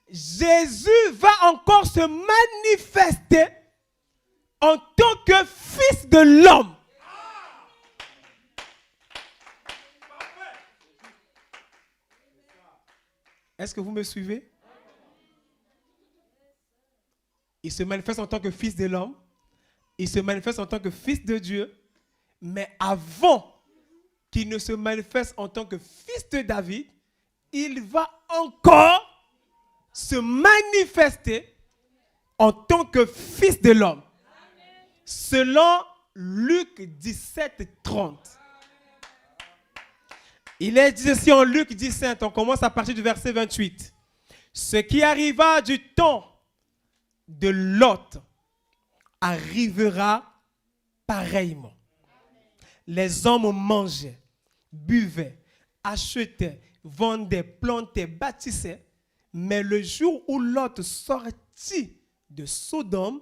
[SPEAKER 1] Jésus va encore se manifester en tant que fils de l'homme. Est-ce que vous me suivez? Il se manifeste en tant que fils de l'homme. Il se manifeste en tant que fils de Dieu. Mais avant qu'il ne se manifeste en tant que fils de David, il va encore se manifester en tant que fils de l'homme. Selon Luc 17, 30. Il est dit ici en Luc 17, on commence à partir du verset 28. Ce qui arriva du temps de Lot arrivera pareillement. Les hommes mangeaient, buvaient, achetaient, vendaient, plantaient, bâtissaient. Mais le jour où Lot sortit de Sodome,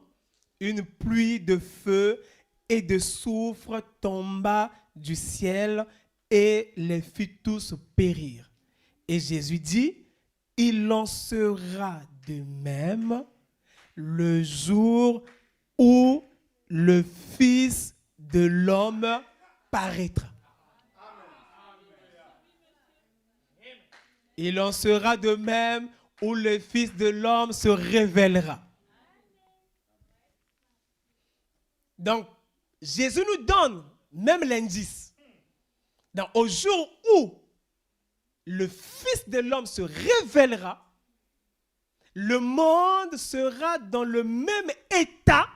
[SPEAKER 1] une pluie de feu et de soufre tomba du ciel et les fit tous périr. Et Jésus dit, il en sera de même le jour où le Fils de l'homme paraîtra. Il en sera de même où le Fils de l'homme se révélera. Donc, Jésus nous donne même l'indice. Donc, au jour où le Fils de l'homme se révélera, le monde sera dans le même état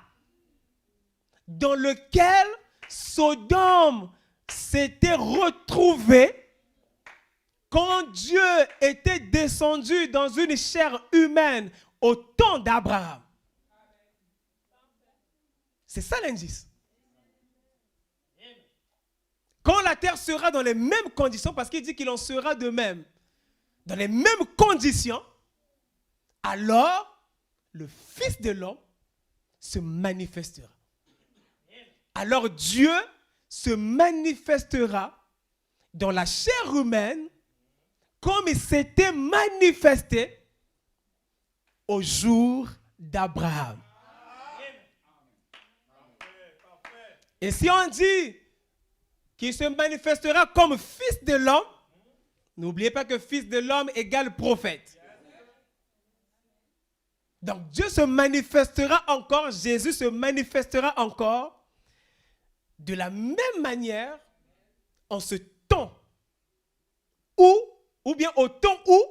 [SPEAKER 1] dans lequel Sodome s'était retrouvé quand Dieu était descendu dans une chair humaine au temps d'Abraham. C'est ça l'indice. Quand la terre sera dans les mêmes conditions, parce qu'il dit qu'il en sera de même, dans les mêmes conditions, alors le Fils de l'homme se manifestera. Alors Dieu se manifestera dans la chair humaine comme il s'était manifesté au jour d'Abraham. Et si on dit qu'il se manifestera comme fils de l'homme, n'oubliez pas que fils de l'homme égale prophète. Donc Dieu se manifestera encore, Jésus se manifestera encore de la même manière en ce temps où, ou bien au temps où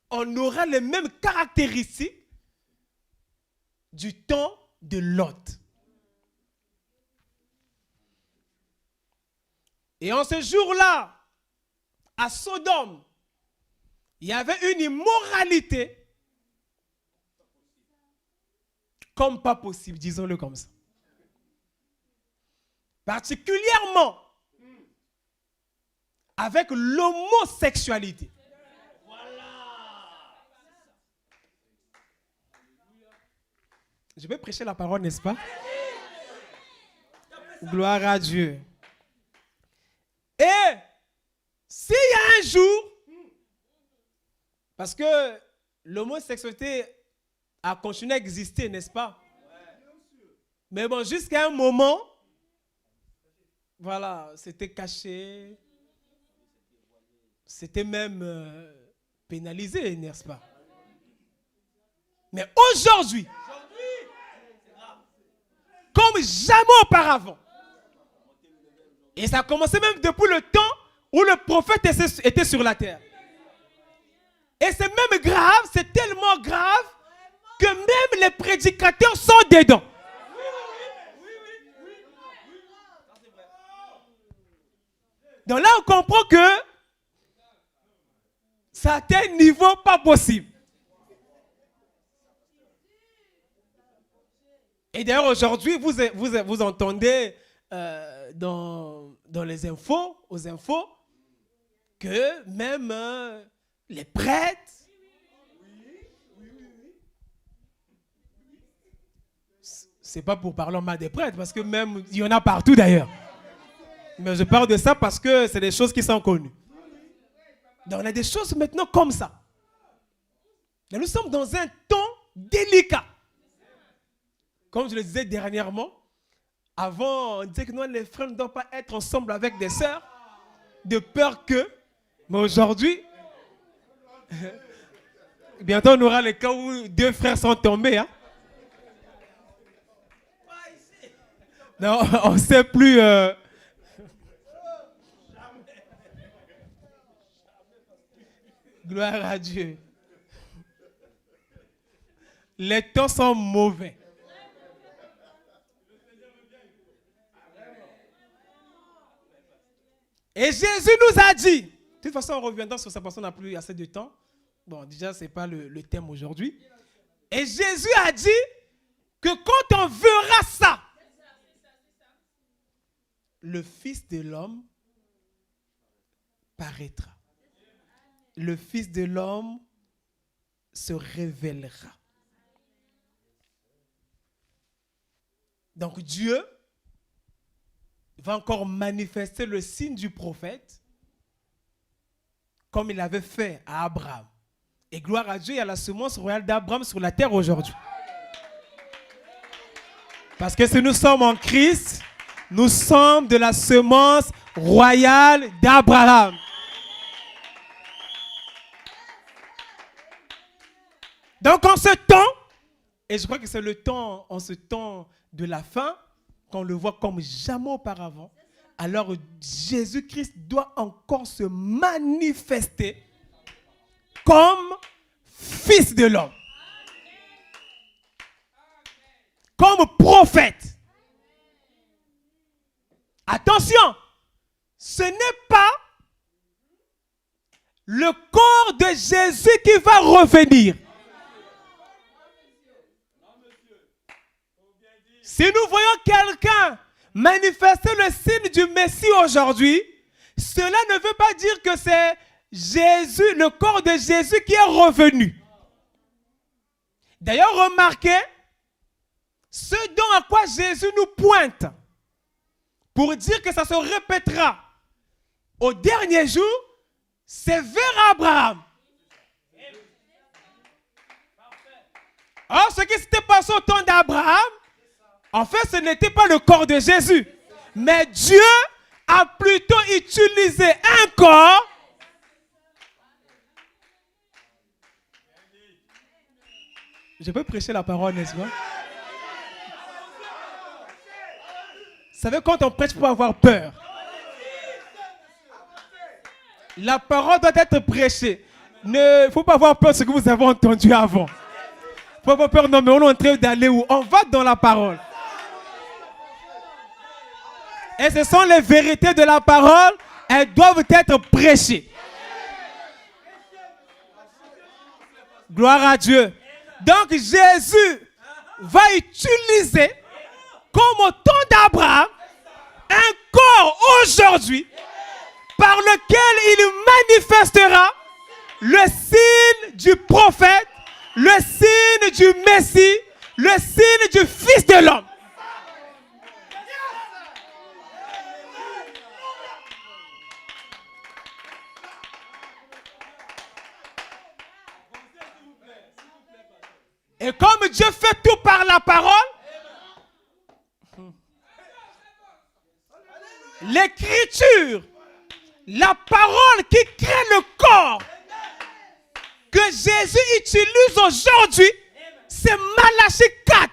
[SPEAKER 1] on aura les mêmes caractéristiques du temps de Lot. Et en ce jour-là, à Sodome, il y avait une immoralité comme pas possible, disons-le comme ça. Particulièrement avec l'homosexualité. Je vais prêcher la parole, n'est-ce pas? Gloire à Dieu. Et s'il y a un jour, parce que l'homosexualité a continué à exister, n'est-ce pas? Mais bon, jusqu'à un moment, voilà, c'était caché, c'était même pénalisé, n'est-ce pas? Mais aujourd'hui, comme jamais auparavant, et ça a commencé même depuis le temps où le prophète était sur la terre. Et c'est même grave, c'est tellement grave que même les prédicateurs sont dedans. Donc là, on comprend que ça atteint un niveau pas possible. Et d'ailleurs, aujourd'hui, vous entendez dans les infos, aux infos, que même les prêtres, c'est pas pour parler en mal des prêtres, parce que même, il y en a partout d'ailleurs. Mais je parle de ça parce que c'est des choses qui sont connues. Donc on a des choses maintenant comme ça. Mais nous sommes dans un temps délicat. Comme je le disais dernièrement, avant on disait que nous les frères ne doivent pas être ensemble avec des sœurs, de peur que, mais aujourd'hui, bientôt on aura le cas où 2 frères sont tombés. Hein? Non, on ne sait plus. Gloire à Dieu. Les temps sont mauvais. Et Jésus nous a dit, de toute façon on reviendra sur ça parce qu'on n'a plus assez de temps. Bon, déjà ce n'est pas le thème aujourd'hui. Et Jésus a dit que quand on verra ça, le Fils de l'homme paraîtra. Le Fils de l'homme se révélera. Donc Dieu va encore manifester le signe du prophète comme il avait fait à Abraham. Et gloire à Dieu, il y a la semence royale d'Abraham sur la terre aujourd'hui. Parce que si nous sommes en Christ, nous sommes de la semence royale d'Abraham. Donc en ce temps, et je crois que c'est le temps, en ce temps de la fin, qu'on le voit comme jamais auparavant, alors Jésus-Christ doit encore se manifester comme Fils de l'homme, comme prophète. Attention, ce n'est pas le corps de Jésus qui va revenir. Si nous voyons quelqu'un manifester le signe du Messie aujourd'hui, cela ne veut pas dire que c'est Jésus, le corps de Jésus qui est revenu. D'ailleurs, remarquez ce dont à quoi Jésus nous pointe pour dire que ça se répétera au dernier jour, c'est vers Abraham. Or, ce qui s'était passé au temps d'Abraham, en fait, ce n'était pas le corps de Jésus. Mais Dieu a plutôt utilisé un corps Je peux prêcher la parole, n'est-ce pas? Vous savez, quand on prêche, il faut avoir peur. La parole doit être prêchée. Il ne faut pas avoir peur de ce que vous avez entendu avant. Il ne faut pas avoir peur, non, mais on est en train d'aller où? On va dans la parole. Et ce sont les vérités de la parole, elles doivent être prêchées. Gloire à Dieu. Donc Jésus va utiliser, comme au temps d'Abraham, un corps aujourd'hui par lequel il manifestera le signe du prophète, le signe du Messie, le signe du Fils de l'homme. Et comme Dieu fait tout par la parole, l'écriture, la parole qui crée le corps que Jésus utilise aujourd'hui, c'est Malachie 4.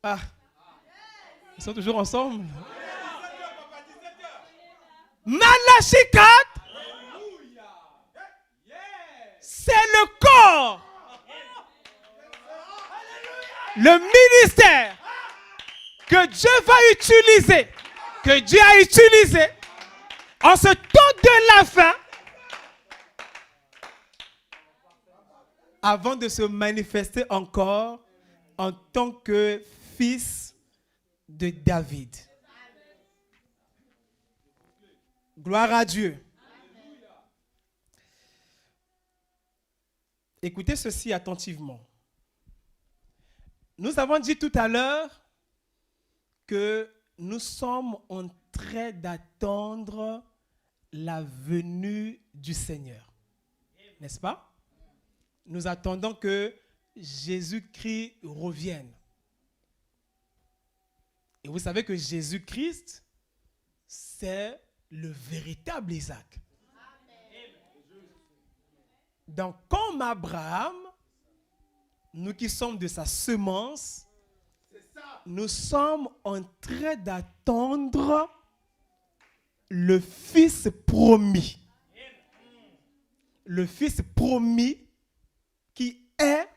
[SPEAKER 1] Ah, ils sont toujours ensemble. Malachie 4, c'est le corps, le ministère que Dieu va utiliser, que Dieu a utilisé en ce temps de la fin avant de se manifester encore en tant que fils de David. Gloire à Dieu. Écoutez ceci attentivement. Nous avons dit tout à l'heure que nous sommes en train d'attendre la venue du Seigneur. N'est-ce pas? Nous attendons que Jésus-Christ revienne. Et vous savez que Jésus-Christ, c'est le véritable Isaac. Donc, comme Abraham, nous qui sommes de sa semence, nous sommes en train d'attendre le Fils promis. Le Fils promis qui est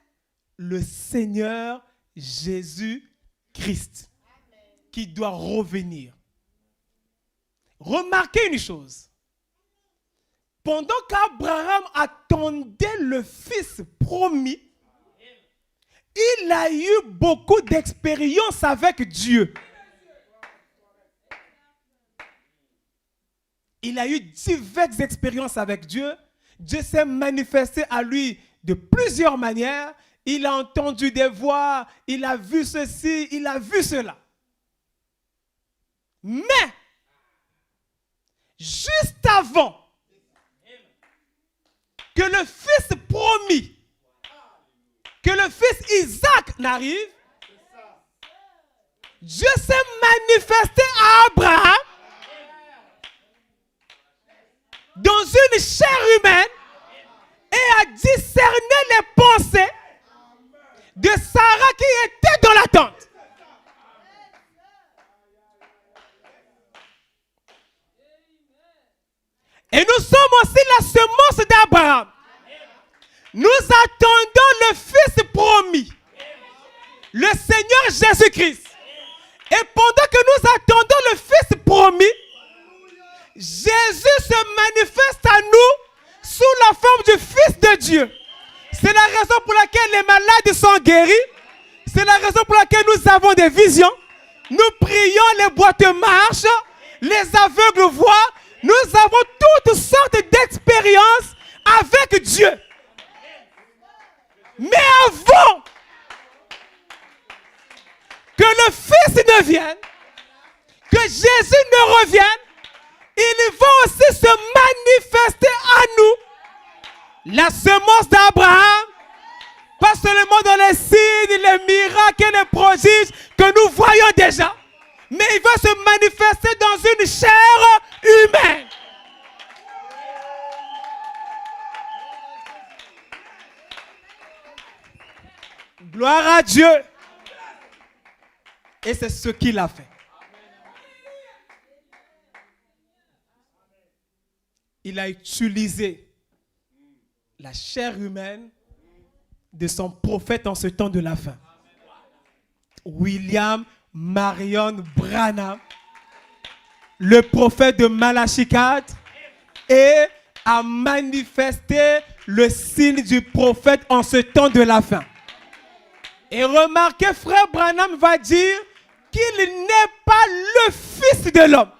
[SPEAKER 1] le Seigneur Jésus-Christ, qui doit revenir. Remarquez une chose. Pendant qu'Abraham attendait le Fils promis, il a eu beaucoup d'expériences avec Dieu. Il a eu diverses expériences avec Dieu. Dieu s'est manifesté à lui de plusieurs manières. Il a entendu des voix, il a vu ceci, il a vu cela. Mais, juste avant que le Fils promis, que le Fils Isaac n'arrive, Dieu s'est manifesté à Abraham dans une chair humaine et a discerné les pensées de Sarah qui était dans la tente. Et nous sommes aussi la semence d'Abraham. Nous attendons le Fils promis, le Seigneur Jésus-Christ. Et pendant que nous attendons le Fils promis, Jésus se manifeste à nous sous la forme du Fils de Dieu. C'est la raison pour laquelle les malades sont guéris. C'est la raison pour laquelle nous avons des visions. Nous prions, les boîtes marchent, les aveugles voient. Nous avons toutes sortes d'expériences avec Dieu. Mais avant que le Fils ne vienne, que Jésus ne revienne, il va aussi se manifester à nous, la semence d'Abraham, pas seulement dans les signes, les miracles et les prodiges que nous voyons déjà, mais il va se manifester dans une chair humaine. Gloire à Dieu. Et c'est ce qu'il a fait. Il a utilisé la chair humaine de son prophète en ce temps de la fin. William Marion Branham, le prophète de Malachie 4, et a manifesté le signe du prophète en ce temps de la fin. Et remarquez, frère Branham va dire qu'il n'est pas le Fils de l'homme.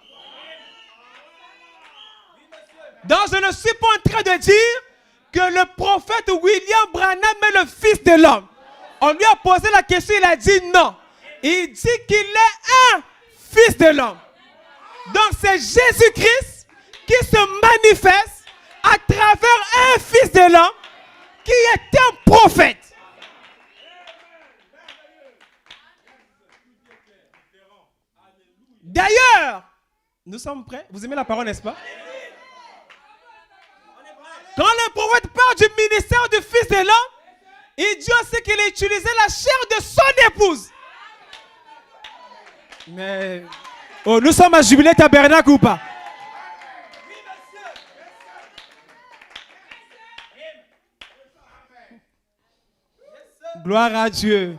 [SPEAKER 1] Donc je ne suis pas en train de dire que le prophète William Branham est le Fils de l'homme. On lui a posé la question, il a dit non. Il dit qu'il est un Fils de l'homme. Donc c'est Jésus-Christ qui se manifeste à travers un Fils de l'homme qui est un prophète. D'ailleurs, nous sommes prêts? Vous aimez la parole, n'est-ce pas? Quand le prophète parle du ministère du Fils de l'homme, il dit aussi qu'il a utilisé la chair de son épouse. Mais, oh, nous sommes à Jubilé Tabernacle ou pas? Gloire à Dieu.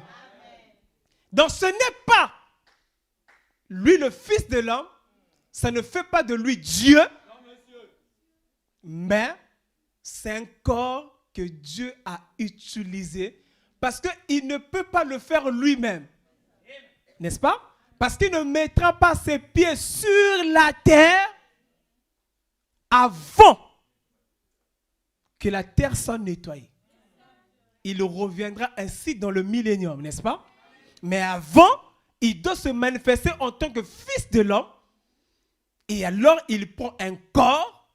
[SPEAKER 1] Donc ce n'est pas lui le Fils de l'homme, ça ne fait pas de lui Dieu, mais c'est un corps que Dieu a utilisé parce qu'il ne peut pas le faire lui-même. N'est-ce pas? Parce qu'il ne mettra pas ses pieds sur la terre avant que la terre soit nettoyée. Il reviendra ainsi dans le millénium, n'est-ce pas? Mais avant, il doit se manifester en tant que fils de l'homme. Et alors, il prend un corps,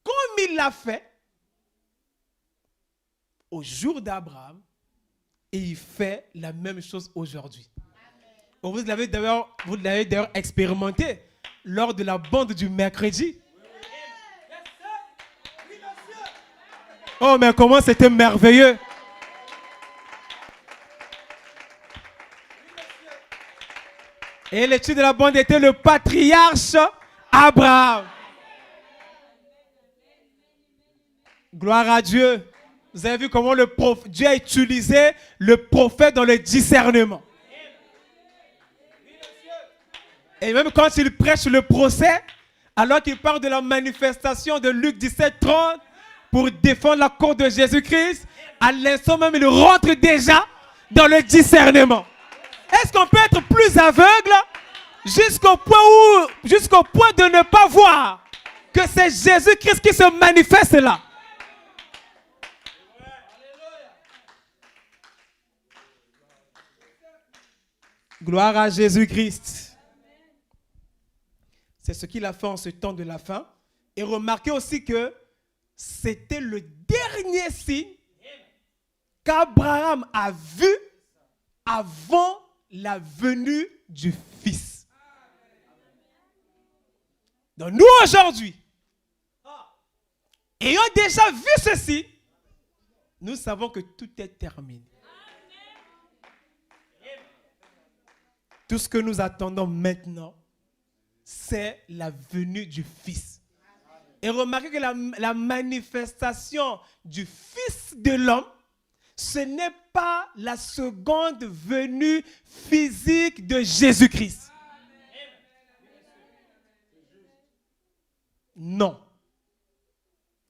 [SPEAKER 1] comme il l'a fait au jour d'Abraham, et il fait la même chose aujourd'hui. Vous l'avez d'ailleurs expérimenté lors de la bande du mercredi. Oh, mais comment c'était merveilleux! Et l'étude de la bande était le patriarche Abraham. Gloire à Dieu. Vous avez vu comment Dieu a utilisé le prophète dans le discernement. Et même quand il prêche le procès, alors qu'il parle de la manifestation de Luc 17, 30, pour défendre la cause de Jésus-Christ, à l'instant même, il rentre déjà dans le discernement. Est-ce qu'on peut être plus aveugle jusqu'au point de ne pas voir que c'est Jésus-Christ qui se manifeste là? Gloire à Jésus-Christ. C'est ce qu'il a fait en ce temps de la fin. Et remarquez aussi que c'était le dernier signe qu'Abraham a vu avant la venue du Fils. Donc nous aujourd'hui, ayant déjà vu ceci, nous savons que tout est terminé. Tout ce que nous attendons maintenant, c'est la venue du Fils. Et remarquez que la manifestation du Fils de l'homme, ce n'est pas la seconde venue physique de Jésus-Christ. Non.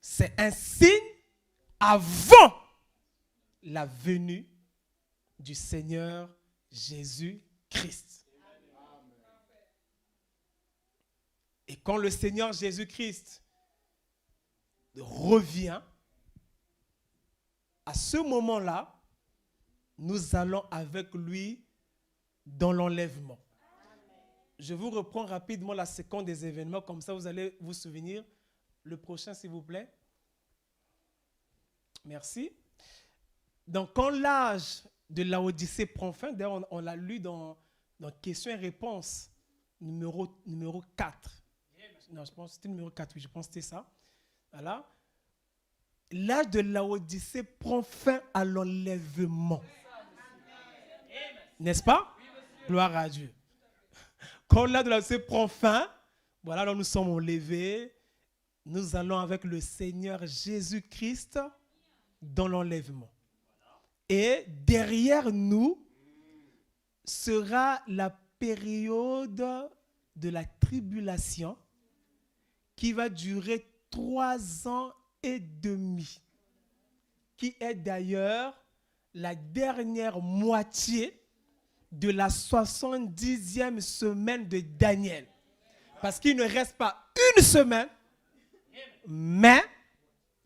[SPEAKER 1] C'est un signe avant la venue du Seigneur Jésus-Christ. Et quand le Seigneur Jésus-Christ revient, à ce moment-là, nous allons avec lui dans l'enlèvement. Je vous reprends rapidement la séquence des événements, comme ça vous allez vous souvenir. Le prochain, s'il vous plaît. Merci. Donc, quand l'âge de Laodicée prend fin, d'ailleurs, on l'a lu dans questions et réponses, numéro 4. Non, je pense que c'était numéro 4, oui, je pense que c'était ça. Voilà. L'âge de Laodicée prend fin à l'enlèvement. N'est-ce pas? Gloire à Dieu. Quand l'âge de Laodicée prend fin, voilà, alors nous sommes enlevés. Nous allons avec le Seigneur Jésus-Christ dans l'enlèvement. Et derrière nous sera la période de la tribulation qui va durer 3 ans et demi, qui est d'ailleurs la dernière moitié de la 70e semaine de Daniel. Parce qu'il ne reste pas une semaine, mais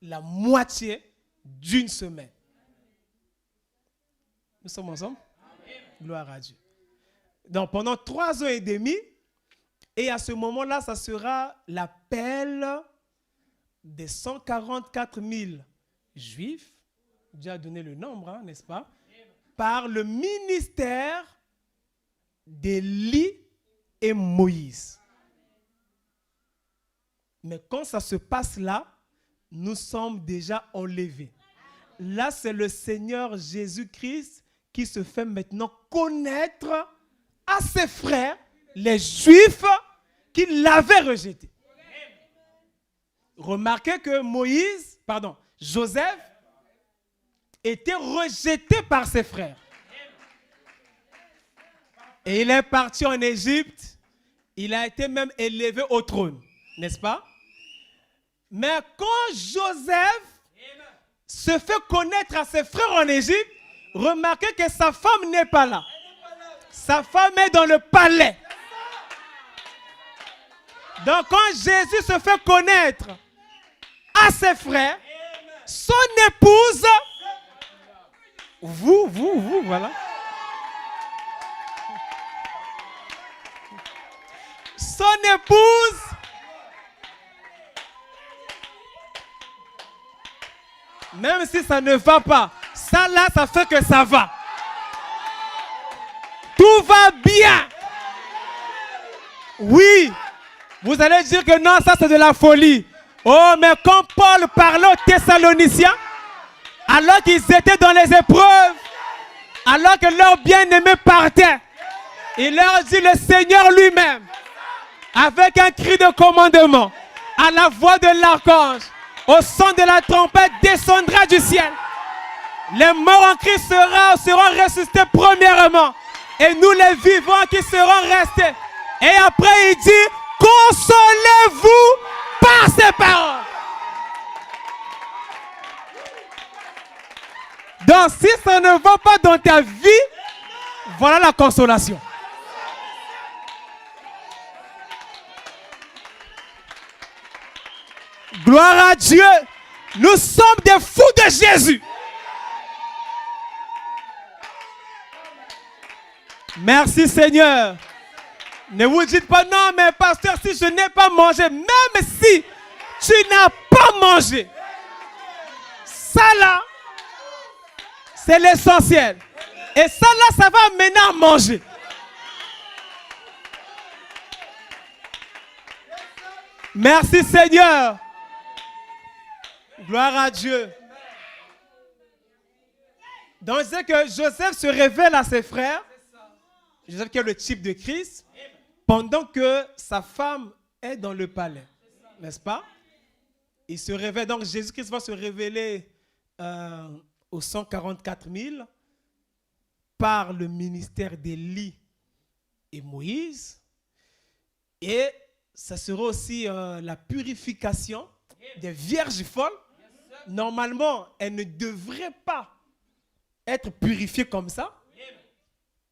[SPEAKER 1] la moitié d'une semaine. Nous sommes ensemble? Gloire à Dieu. Donc pendant 3 ans et demi, et à ce moment-là, ça sera l'appel des 144 000 juifs, Dieu a donné le nombre, n'est-ce pas, par le ministère d'Élie et Moïse. Mais quand ça se passe là, nous sommes déjà enlevés. Là, c'est le Seigneur Jésus-Christ qui se fait maintenant connaître à ses frères, les Juifs, qui l'avaient rejeté. Remarquez que Joseph était rejeté par ses frères. Et il est parti en Égypte. Il a été même élevé au trône, n'est-ce pas? Mais quand Joseph se fait connaître à ses frères en Égypte, remarquez que sa femme n'est pas là. Sa femme est dans le palais. Donc quand Jésus se fait connaître à ses frères, son épouse, vous, voilà. Son épouse même si ça ne va pas, ça là, ça fait que ça va. Tout va bien. Oui. Vous allez dire que non, ça c'est de la folie. Oh, mais quand Paul parlait aux Thessaloniciens, alors qu'ils étaient dans les épreuves, alors que leur bien-aimé partait, il leur dit le Seigneur lui-même, avec un cri de commandement, à la voix de l'archange, au son de la trompette, descendra du ciel. Les morts en Christ seront ressuscités premièrement. Et nous les vivants qui serons restés. Et après il dit, consolez-vous par ces paroles. Donc si ça ne va pas dans ta vie, voilà la consolation. Gloire à Dieu. Nous sommes des fous de Jésus. Merci Seigneur. Ne vous dites pas non, mais pasteur, si je n'ai pas mangé, même si tu n'as pas mangé, ça là, c'est l'essentiel. Et ça là, ça va amener à manger. Merci Seigneur. Gloire à Dieu. Donc, on disait que Joseph se révèle à ses frères. Joseph qui est le type de Christ. Pendant que sa femme est dans le palais. N'est-ce pas? Il se révèle. Donc, Jésus-Christ va se révéler aux 144 000 par le ministère d'Élie et Moïse. Et ça sera aussi la purification des vierges folles. Normalement, elles ne devraient pas être purifiées comme ça.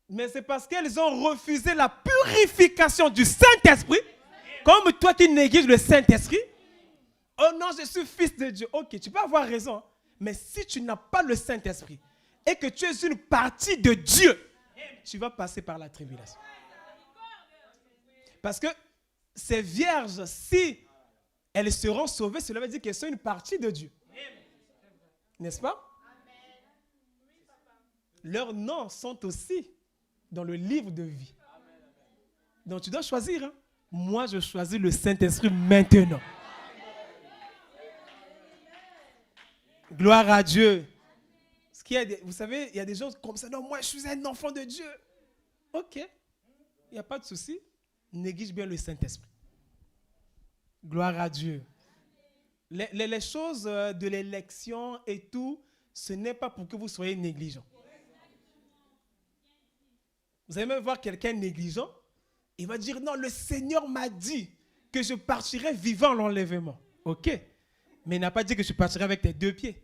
[SPEAKER 1] Mais c'est parce qu'elles ont refusé la purification du Saint-Esprit. Comme toi qui négliges le Saint-Esprit. Oh non, je suis fils de Dieu. Ok, tu peux avoir raison. Mais si tu n'as pas le Saint-Esprit et que tu es une partie de Dieu, tu vas passer par la tribulation. Parce que ces vierges, si elles seront sauvées, cela veut dire qu'elles sont une partie de Dieu. N'est-ce pas? Leurs noms sont aussi dans le livre de vie. Donc tu dois choisir. Hein? Moi, je choisis le Saint-Esprit maintenant. Gloire à Dieu. Parce qu'il y a vous savez, il y a des gens comme ça. Non, moi, je suis un enfant de Dieu. Ok. Il n'y a pas de souci. Néglige bien le Saint-Esprit. Gloire à Dieu. Les choses de l'élection et tout, ce n'est pas pour que vous soyez négligents. Vous allez même voir quelqu'un négligent, il va dire, non, le Seigneur m'a dit que je partirai vivant l'enlèvement. Ok, mais il n'a pas dit que je partirai avec tes deux pieds.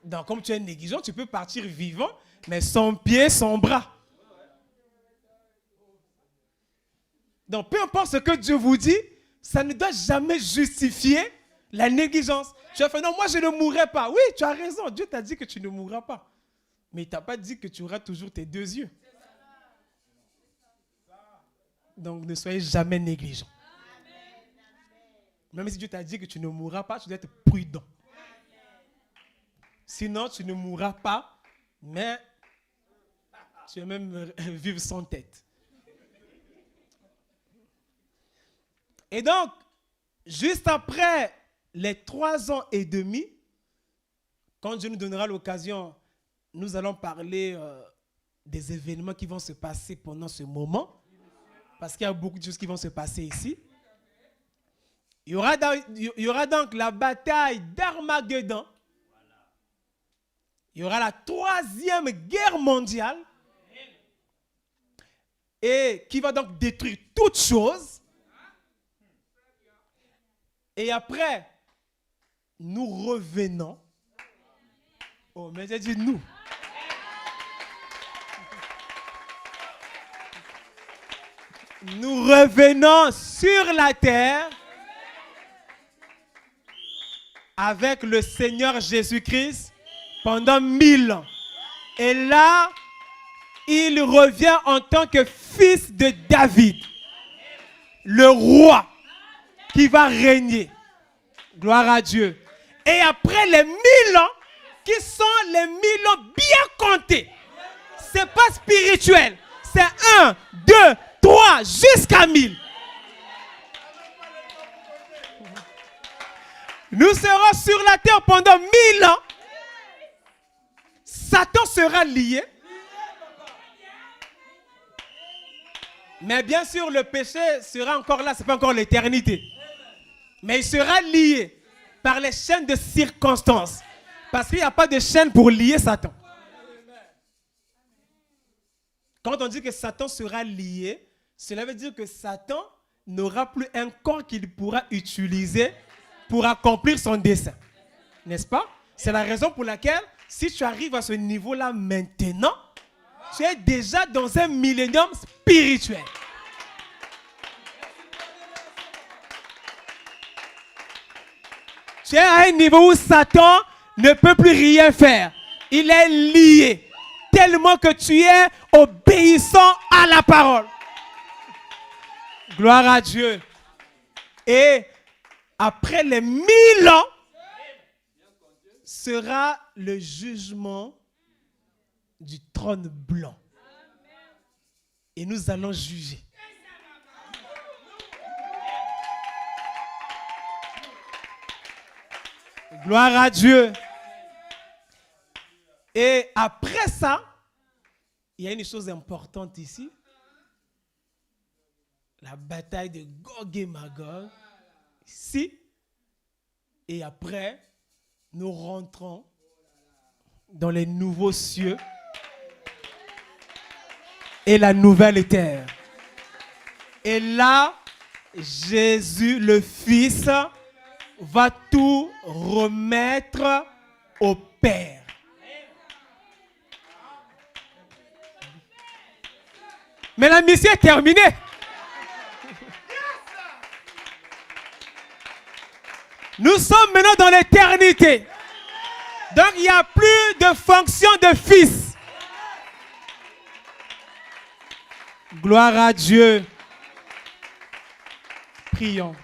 [SPEAKER 1] Donc, comme tu es négligent, tu peux partir vivant, mais sans pied, sans bras. Donc, peu importe ce que Dieu vous dit, ça ne doit jamais justifier la négligence. Tu as fait, non, moi je ne mourrai pas. Oui, tu as raison, Dieu t'a dit que tu ne mourras pas. Mais il ne t'a pas dit que tu auras toujours tes deux yeux. Donc, ne soyez jamais négligent. Même si Dieu t'a dit que tu ne mourras pas, tu dois être prudent. Sinon, tu ne mourras pas, mais tu vas même vivre sans tête. Et donc, juste après les 3 ans et demi, quand Dieu nous donnera l'occasion, nous allons parler des événements qui vont se passer pendant ce moment. Parce qu'il y a beaucoup de choses qui vont se passer ici. Il y aura donc la bataille d'Armageddon. Il y aura la 3e guerre mondiale. Et qui va donc détruire toutes choses. Et après, nous revenons. Oh, mais j'ai dit nous. Nous revenons sur la terre avec le Seigneur Jésus-Christ pendant 1000 ans. Et là, il revient en tant que fils de David, le roi qui va régner. Gloire à Dieu. Et après les 1000 ans, qui sont les 1000 ans bien comptés, ce n'est pas spirituel, c'est 1, 2, 3, jusqu'à 1000. Nous serons sur la terre pendant 1000 ans. Satan sera lié. Mais bien sûr, le péché sera encore là, ce n'est pas encore l'éternité. Mais il sera lié par les chaînes de circonstances. Parce qu'il n'y a pas de chaîne pour lier Satan. Quand on dit que Satan sera lié, cela veut dire que Satan n'aura plus un corps qu'il pourra utiliser pour accomplir son dessein. N'est-ce pas? C'est la raison pour laquelle, si tu arrives à ce niveau-là maintenant, tu es déjà dans un millénium spirituel. Tu es à un niveau où Satan ne peut plus rien faire. Il est lié. Tellement que tu es obéissant à la parole. Gloire à Dieu. Et après les 1000 ans, sera le jugement du trône blanc. Et nous allons juger. Gloire à Dieu. Et après ça, il y a une chose importante ici. La bataille de Gog et Magog. Ici. Et après, nous rentrons dans les nouveaux cieux et la nouvelle terre. Et là, Jésus, le Fils, va tout remettre au Père. Mais la mission est terminée. Nous sommes maintenant dans l'éternité. Donc il n'y a plus de fonction de fils. Gloire à Dieu. Prions.